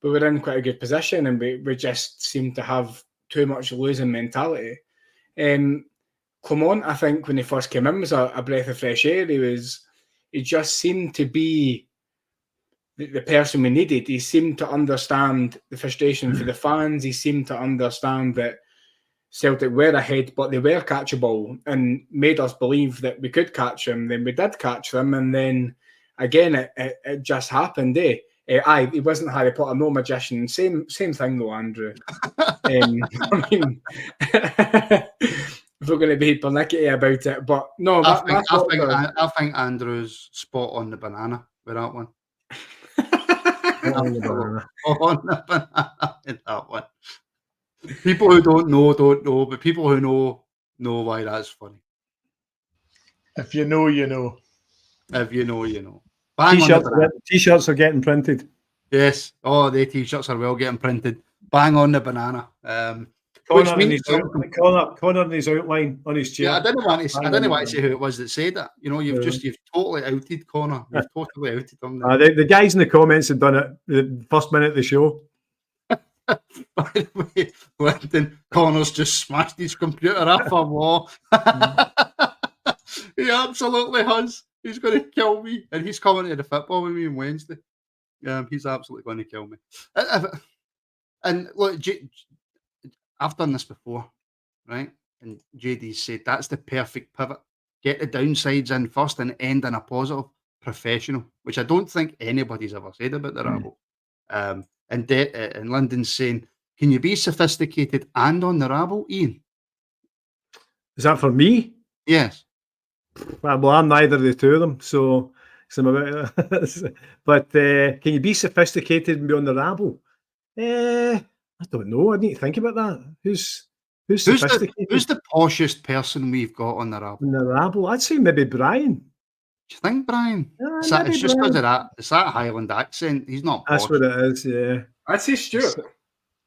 We were in quite a good position, and we just seemed to have too much losing mentality. Clement, I think, when he first came in, was a breath of fresh air. He just seemed to be the person we needed. He seemed to understand the frustration for the fans. He seemed to understand that Celtic were ahead, but they were catchable, and made us believe that we could catch them. Then we did catch them, and then again, it just happened. He wasn't Harry Potter, no magician. Same thing though, Andrew. I mean, if we're going to be pernickety about it, but no, I think Andrew's spot on the banana with that one. On the banana in that one. People who don't know, but people who know why that's funny. If you know, you know. If you know, you know. T-shirts are getting printed. Yes. Oh, the T-shirts are well getting printed. Bang on the banana. Connor in his outline on his chair. Yeah, I didn't want to say who it was that said that. You know, you've totally outed Connor. You've totally outed him. The guys in the comments had done it the first minute of the show. By the way, Lyndon, Connor's just smashed his computer off a wall. He absolutely has. He's going to kill me, and he's coming to the football with me on Wednesday. He's absolutely going to kill me. And look, I've done this before, right? And JD said that's the perfect pivot. Get the downsides in first and end in a positive, professional, which I don't think anybody's ever said about the Rabble. And London's saying, can you be sophisticated and on the Rabble, Ian? Is that for me? Yes. Well, I'm neither of the two of them, so I'm about it. But can you be sophisticated and be on the Rabble? I don't know. I need to think about that. Who's sophisticated? Who's the poshest person we've got on the Rabble? On the Rabble? I'd say maybe Brian. Do you think Brian? It's just because of that. It's that Highland accent. He's not posh. That's what it is, yeah. I'd say Stuart.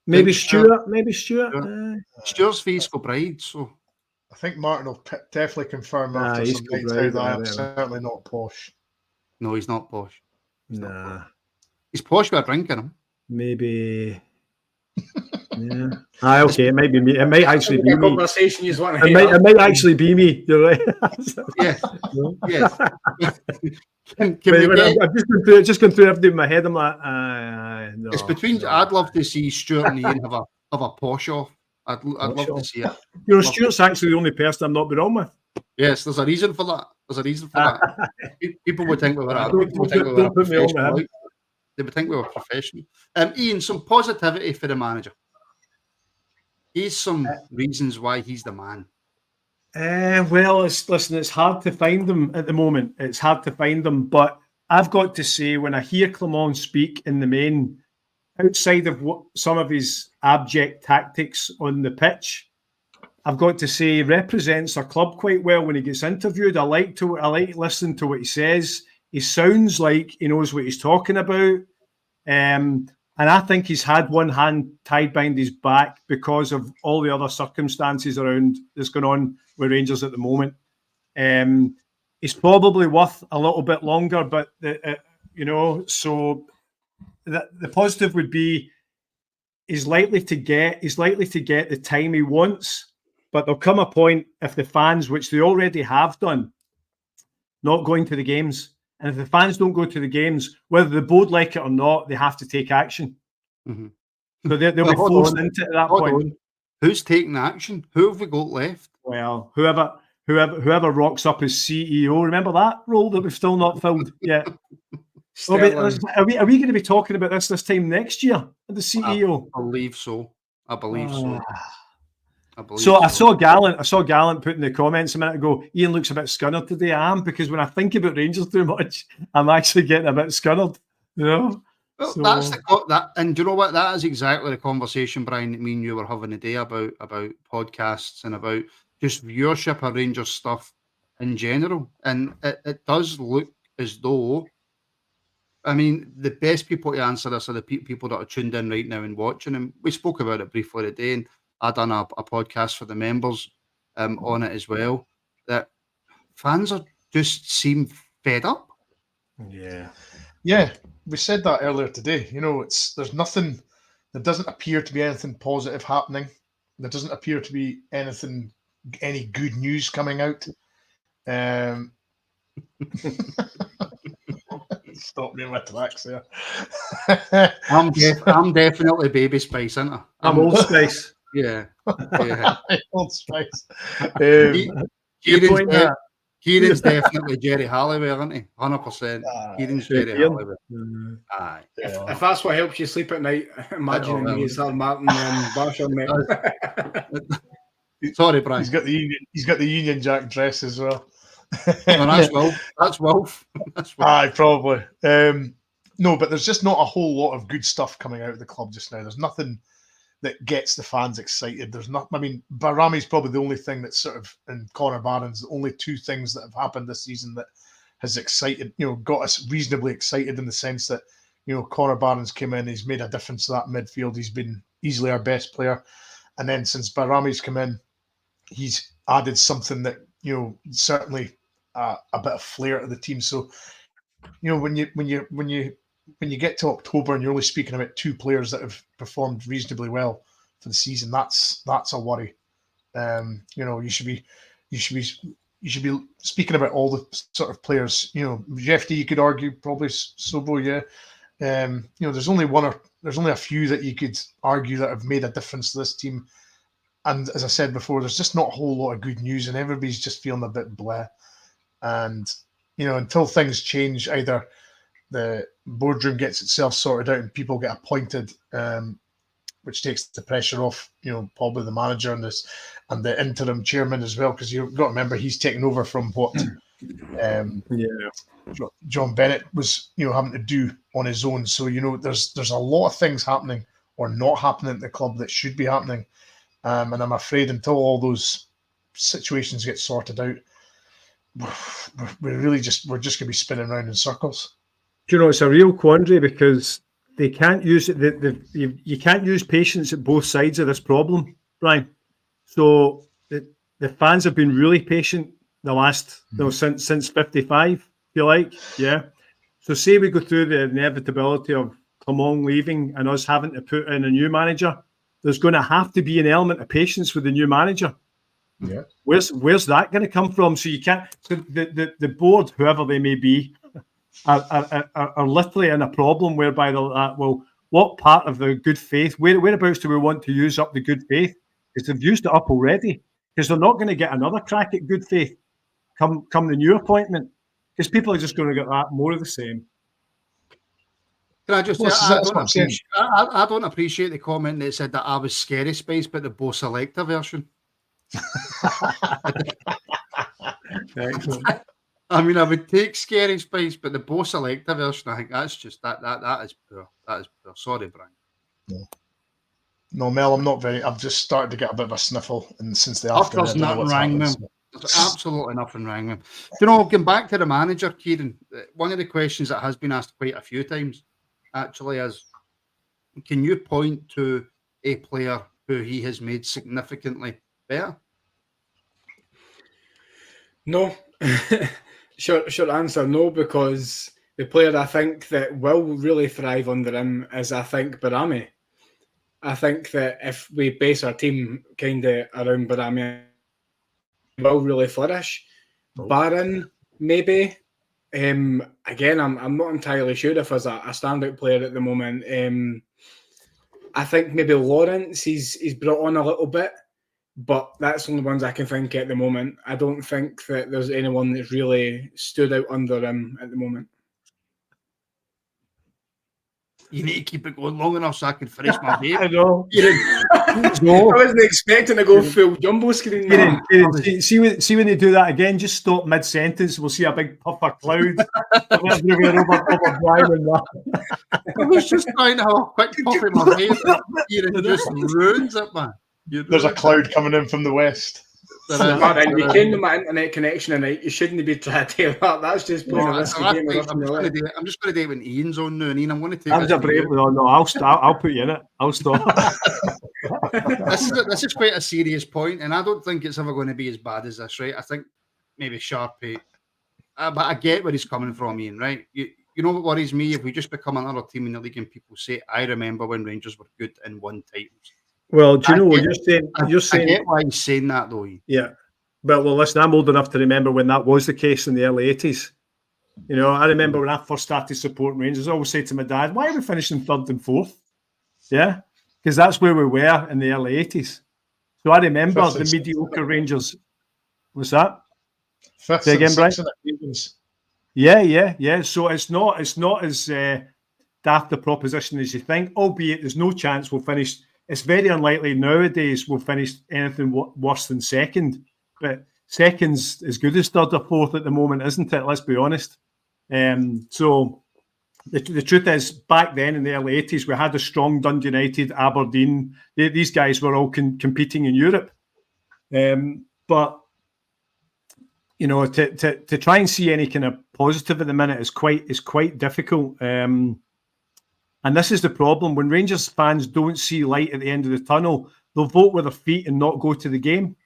Maybe Stuart. Stuart's face for Bride, so... I think Martin will definitely confirm after some nights out that I'm certainly not posh. No, he's not posh. Nah. He's posh with a drink in him. Maybe... Yeah. Okay, it might be me. It might actually be me. Conversation you want to it might actually be me. You're right. Yes. Yes. I've just gone through everything in my head. I'm like, no. It's between. No. I'd love to see Stuart and Ian have a posh off. I'd love to see it. You know, Stuart's actually the only person I'm not been on with. Yes, there's a reason for that. People would think we were professional. They would think we were professional. Ian, some positivity for the manager. Here's some reasons why he's the man. Well, it's hard to find them at the moment. It's hard to find them, but I've got to say, when I hear Clement speak in the main, outside of what some of his abject tactics on the pitch, I've got to say, represents our club quite well when he gets interviewed. I like listening to what he says. He sounds like he knows what he's talking about. And I think he's had one hand tied behind his back because of all the other circumstances around that's going on with Rangers at the moment. He's probably worth a little bit longer, but so the positive would be he's likely to get the time he wants, but there'll come a point if the fans, which they already have done, not going to the games. And if the fans don't go to the games, whether the board like it or not, they have to take action. Mm-hmm. So they'll be forced into it at that point. Who's taking action? Who have we got left? Well, whoever rocks up as CEO, remember that role that we've still not filled yet? Are we going to be talking about this time next year? The CEO? I believe so. I saw Gallant put in the comments a minute ago, Ian looks a bit scunnered today. I am, because when I think about Rangers too much, I'm actually getting a bit scunnered. Well, that's and do you know what? That is exactly the conversation, Brian, that me and you were having today about podcasts and about just viewership of Rangers stuff in general. And it does look as though, I mean, the best people to answer this are the people that are tuned in right now and watching. And we spoke about it briefly today, and I done a podcast for the members on it as well. That fans are just seem fed up. Yeah. We said that earlier today. There's nothing. There doesn't appear to be anything positive happening. There doesn't appear to be any good news coming out. Stop me in my tracks there. I'm definitely baby Spice, aren't I? I'm Old Spice. Yeah. Old Spice. Kieran's definitely Jerry Halliwell, isn't he? 100%. Kieran's Jerry Halliwell. Aye. If that's what helps you sleep at night, imagining me as Martin and Barsham, mate. Sorry, Brian. He's got the Union Jack dress as well. No, that's Wolf. Aye, probably. No, but there's just not a whole lot of good stuff coming out of the club just now. There's nothing that gets the fans excited. There's not. I mean, Barami's probably the only thing that's sort of, and Connor Barron's the only two things that have happened this season that has excited, got us reasonably excited in the sense that, Connor Barron's came in, he's made a difference to that midfield. He's been easily our best player, and then since Barami's come in, he's added something that certainly a bit of flair to the team. So, when you get to October and you're only speaking about two players that have performed reasonably well for the season, that's a worry. You should be speaking about all the sort of players. Jeff D, you could argue, probably Sobo, yeah. There's only a few that you could argue that have made a difference to this team. And as I said before, there's just not a whole lot of good news, and everybody's just feeling a bit bleh. And until things change, either the boardroom gets itself sorted out and people get appointed, which takes the pressure off, probably the manager and the interim chairman as well, because you've got to remember he's taken over from what John Bennett was, having to do on his own. So there's a lot of things happening or not happening at the club that should be happening, and I'm afraid until all those situations get sorted out, we're just going to be spinning around in circles. It's a real quandary because they can't use it. You can't use patience at both sides of this problem, Brian. So the fans have been really patient the last, since 55, if you like, yeah. So say we go through the inevitability of Clement leaving and us having to put in a new manager, there's going to have to be an element of patience with the new manager. Yeah. Where's that going to come from? So you can't. So the board, whoever they may be, are literally in a problem whereby they're like, well, what part of the good faith, whereabouts do we want to use up the good faith? Because they've used it up already. Because they're not going to get another crack at good faith come the new appointment. Because people are just going to get that more of the same. Can I just say, I don't appreciate the comment that said that I was Scary Spice, but the Bo Selector version. Excellent. I mean, I would take Scary Spice, but the Bo Selector version, I think that's just that is poor. That is poor. Sorry, Brian. No, Mel, I'm not very. I've just started to get a bit of a sniffle, and since the afternoon, I There's don't know nothing what's wrong happening. with him. There's absolutely nothing wrong with him. You know, going back to the manager, Kieran, one of the questions that has been asked quite a few times, actually, is can you point to a player who he has made significantly better? No. Short answer, no, because the player I think that will really thrive under him is, I think, Barami. I think that if we base our team kind of around Barami, he will really flourish. Barron, maybe. Again, I'm not entirely sure if there's a standout player at the moment. I think maybe Lawrence, he's brought on a little bit, but that's the only ones I can think at the moment. I don't think that there's anyone that's really stood out under him at the moment. You need to keep it going long enough so I can finish my vape. I know. I wasn't expecting to go full jumbo screen. See when they do that again, just stop mid-sentence. We'll see a big puff of cloud everywhere over Brian and that. I was just trying to have a quick puff in my vape. Kieran just ruins it, man. There's a cloud coming in from the west. Martin, you can't know my internet connection tonight. You shouldn't be trying to tell that. That's just playing a risky game. I'm just going to do it when Ian's on now, and Ian, I'm going to take I'm just brave. No, I'll put you in it. I'll stop. This is quite a serious point, and I don't think it's ever going to be as bad as this, right? I think maybe Sharpie, but I get where he's coming from, Ian, right? You know what worries me? If we just become another team in the league and people say, I remember when Rangers were good and won titles. Well, do you know what you're saying? You're saying, I get why he's saying that, though. Yeah. Well, listen, I'm old enough to remember when that was the case in the early 80s. You know, I remember when I first started supporting Rangers, I always said to my dad, why are we finishing third and fourth? Yeah, because that's where we were in the early 80s. So I remember the mediocre Rangers. What's that? Fifth Say again, Brian? Yeah. So it's not as daft a proposition as you think, albeit there's no chance we'll finish. It's very unlikely nowadays we'll finish anything worse than second. But second's as good as third or fourth at the moment, isn't it? Let's be honest. So the truth is, back then in the early 80s, we had a strong Dundee United, Aberdeen. These guys were all competing in Europe. But, you know, to try and see any kind of positive at the minute is quite difficult. And this is the problem. When Rangers fans don't see light at the end of the tunnel, they'll vote with their feet and not go to the game.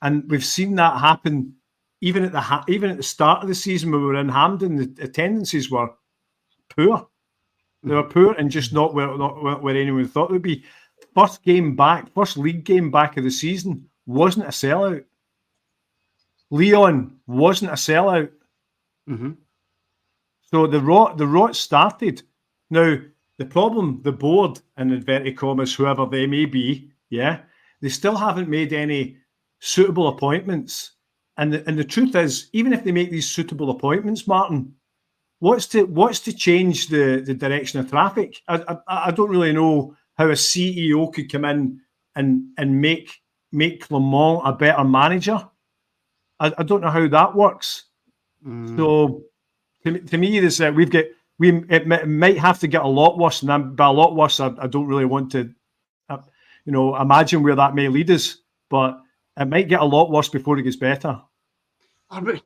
And we've seen that happen even at the start of the season when we were in Hampden. The attendances were poor. They were poor and just not where anyone thought they would be. First league game back of the season wasn't a sellout. Leon wasn't a sellout. Mm-hmm. So the rot started. Now, the problem, the board, in inverted commas, whoever they may be, they still haven't made any suitable appointments. And the truth is, even if they make these suitable appointments, Martin, what's to change the direction of traffic? I don't really know how a CEO could come in and make Clement a better manager. I don't know how that works. So to me, it might have to get a lot worse, and by a lot worse, I don't really want to, imagine where that may lead us. But it might get a lot worse before it gets better. I don't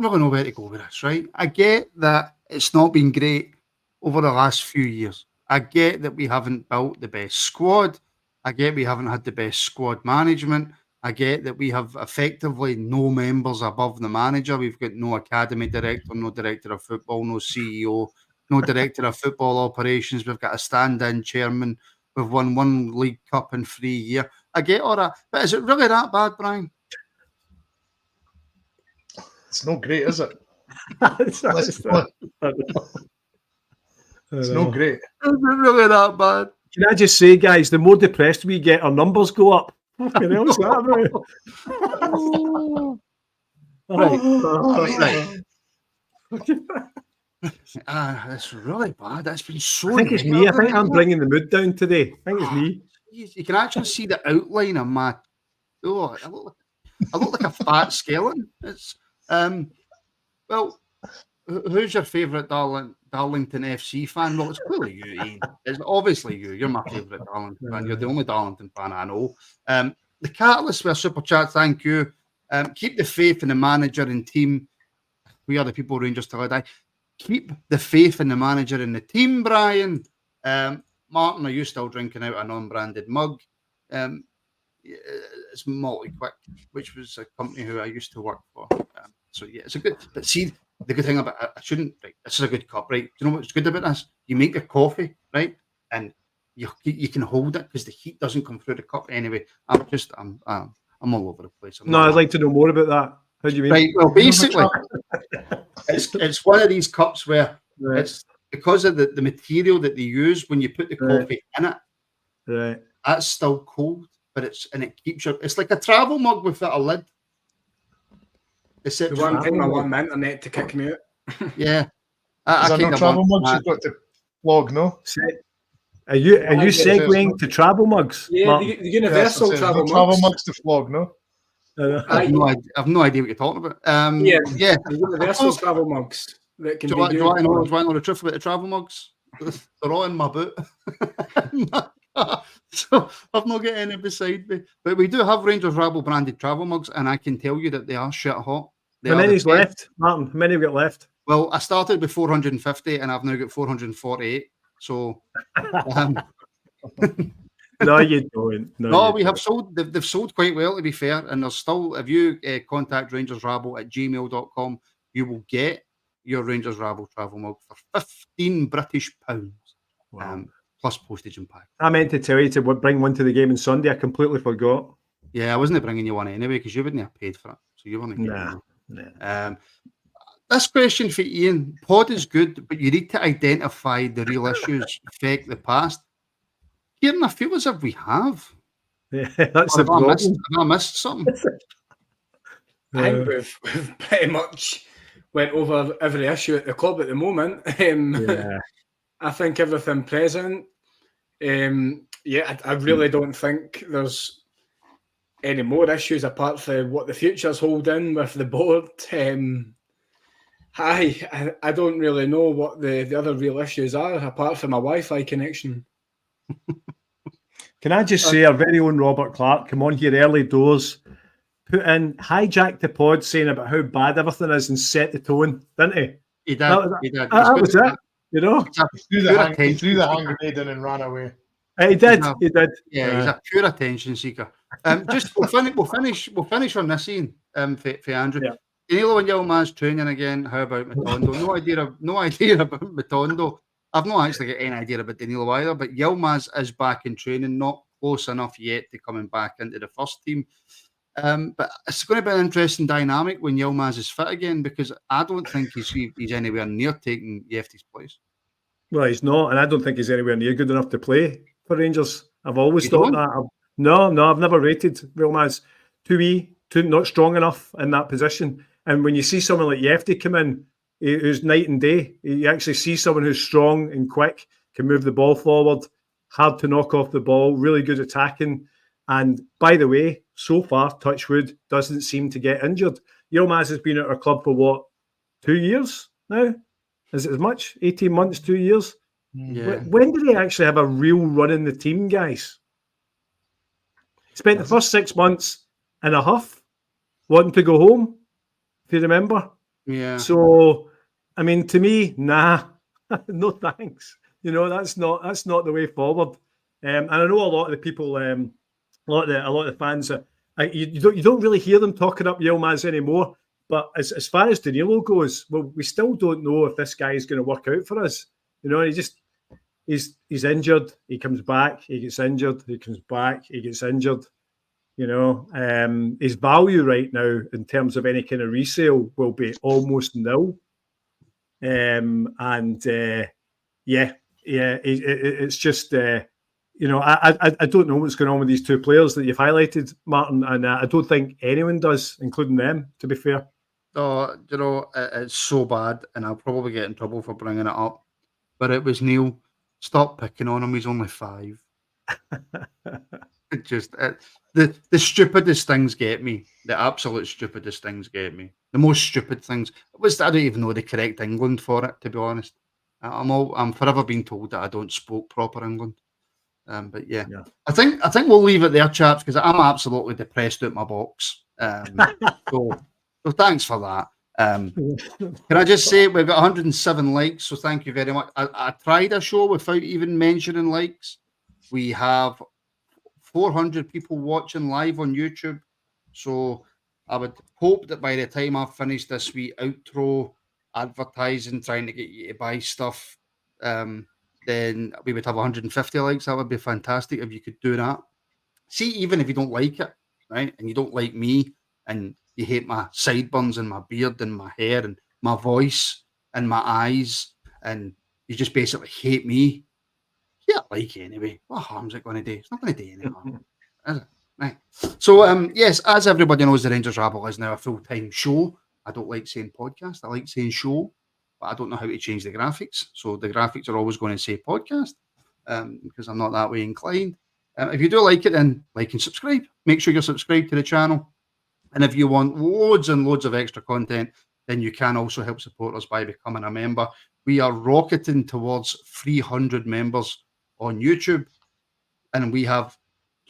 really know where to go with this, right? I get that it's not been great over the last few years. I get that we haven't built the best squad. I get we haven't had the best squad management. I get that we have effectively no members above the manager. We've got no academy director, no director of football, no CEO, no director of football operations. We've got a stand-in chairman. We've won one League Cup in 3 years. I get all that. But is it really that bad, Brian? It's not great, is it? It's not great. Is it really that bad? Can I just say, guys, the more depressed we get, our numbers go up. What else is that about? That's really bad. That's been so. I think it's me. I think I'm bringing the mood down today. I think it's me. You can actually see the outline of my. Oh, I look like a fat skeleton. It's well, who's your favourite Darlington FC fan? Well, it's clearly you, Ian. It's obviously you. You're my favourite Darlington fan. You're the only Darlington fan I know. The Catalyst for a super chat, thank you. Keep the faith in the manager and team. We are the people, Rangers till I die. Keep the faith in the manager and the team, Brian. Martin, are you still drinking out a non-branded mug? It's Multi Quick, which was a company who I used to work for. So yeah, it's a good. But see, the good thing about it, I shouldn't. Right, this is a good cup, right? Do you know what's good about this? You make your coffee, right, and you can hold it because the heat doesn't come through the cup anyway. I'm all over the place. I'd like to know more about that. How do you mean? Right. Well, basically, it's one of these cups where it's because of the material that they use when you put the coffee in it. Right. That's still cold, but it keeps your. It's like a travel mug without a lid. The one thing I want the internet to kick me out. Yeah. Is there no travel mugs you've got to flog, no? Are you segueing to travel mugs? Yeah, the universal travel mugs to flog, no? I have no idea what you're talking about. Yeah. The universal travel mugs. That can do I know the truth about the travel mugs? They're all in my boot. So I've not got any beside me. But we do have Rangers Rabble branded travel mugs, and I can tell you that they are shit hot. How many's left, Martin? How many have we got left? Well, I started with 450 and I've now got 448. So no, you don't. No, we have sold. They've sold quite well, to be fair. And there's still, if you contact rangersrabble@gmail.com, you will get your Rangers Rabble travel mug for £15 British. Wow. Plus postage and pack. I meant to tell you to bring one to the game on Sunday. I completely forgot. Yeah, I wasn't bringing you one anyway because you wouldn't have paid for it. So you weren't getting it. This question for Ian. Pod is good, but you need to identify the real issues affect the past. Kieran, I feel as if we have. Yeah, that's the problem. Have I missed something? I think we've pretty much went over every issue at the club at the moment. I think everything present. I really don't think there's any more issues apart from what the future's holding with the board. I don't really know what the other real issues are apart from my Wi-Fi connection. Can I just say our very own Robert Clark come on here early doors, hijacked the pod saying about how bad everything is and set the tone, didn't he? He did. That was it. You know, he threw the hand grenade in and ran away. He did. Yeah, he's a pure attention seeker. We'll finish on this, Ian. For Andrew. Yeah. Danilo and Yilmaz training again. How about Matondo? No idea about Matondo. I've not actually got any idea about Danilo either. But Yilmaz is back in training, not close enough yet to coming back into the first team. But it's going to be an interesting dynamic when Yilmaz is fit again because I don't think he's anywhere near taking Yefty's place. Well, he's not, and I don't think he's anywhere near good enough to play for Rangers. I've always thought that. No, I've never rated Yilmaz too not strong enough in that position. And when you see someone like Yefty come in, who's night and day, you actually see someone who's strong and quick, can move the ball forward, hard to knock off the ball, really good attacking. And by the way, so far, touchwood, doesn't seem to get injured. Yilmaz has been at our club for 2 years now? Is it as much? 18 months, 2 years? Yeah. When did he actually have a real run in the team, guys? He spent the first 6 months in a huff, wanting to go home, if you remember. Yeah. So, I mean, to me, nah, no thanks. You know, that's not the way forward. And I know a lot of the people, a lot of the fans, you don't really hear them talking up Yilmaz anymore. But as far as Danilo goes, well, we still don't know if this guy is going to work out for us. You know, he's injured. He comes back. He gets injured. He comes back. He gets injured. You know, his value right now in terms of any kind of resale will be almost nil. It's just, you know, I don't know what's going on with these two players that you've highlighted, Martin, and I don't think anyone does, including them, to be fair. Oh, you know, it's so bad, and I'll probably get in trouble for bringing it up, but it was Neil. Stop picking on him. He's only 5. The stupidest things get me. The absolute stupidest things get me. The most stupid things. I don't even know the correct England for it, to be honest. I'm forever being told that I don't spoke proper England. But yeah. I think we'll leave it there, chaps, because I'm absolutely depressed out my box. So thanks for that. Can I just say we've got 107 likes, so thank you very much. I tried a show without even mentioning likes. We have 400 people watching live on YouTube, so I would hope that by the time I've finished this wee outro advertising, trying to get you to buy stuff, then we would have 150 likes. That would be fantastic if you could do that. See, even if you don't like it, right, and you don't like me, and you hate my sideburns and my beard and my hair and my voice and my eyes, and you just basically hate me, yeah, like anyway. What harm's it going to do? It's not going to do any harm, is it? Right. So, yes, as everybody knows, the Rangers Rabble is now a full-time show. I don't like saying podcast. I like saying show, but I don't know how to change the graphics. So the graphics are always going to say podcast because I'm not that way inclined. If you do like it, then like and subscribe. Make sure you're subscribed to the channel. And if you want loads and loads of extra content, then you can also help support us by becoming a member. We are rocketing towards 300 members on YouTube, and we have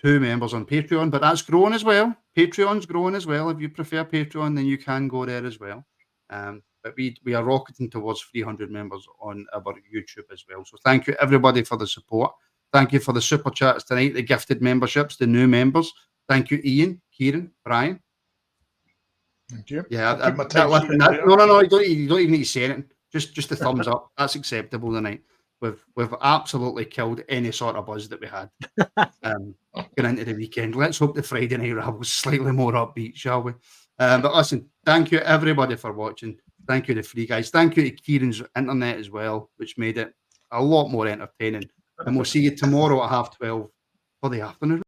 2 members on Patreon, but that's growing as well. Patreon's growing as well. If you prefer Patreon, then you can go there as well. But we are rocketing towards 300 members on our YouTube as well. So thank you, everybody, for the support. Thank you for the super chats tonight, the gifted memberships, the new members. Thank you, Ian, Kieran, Brian. Thank you. Yeah, no. You don't even need to say anything. Just a thumbs up. That's acceptable tonight. We've absolutely killed any sort of buzz that we had going into the weekend. Let's hope the Friday night Rabble's slightly more upbeat, shall we? But listen, thank you everybody for watching. Thank you to Free Guys. Thank you to Kieran's internet as well, which made it a lot more entertaining. And we'll see you tomorrow at 12:30 for the afternoon.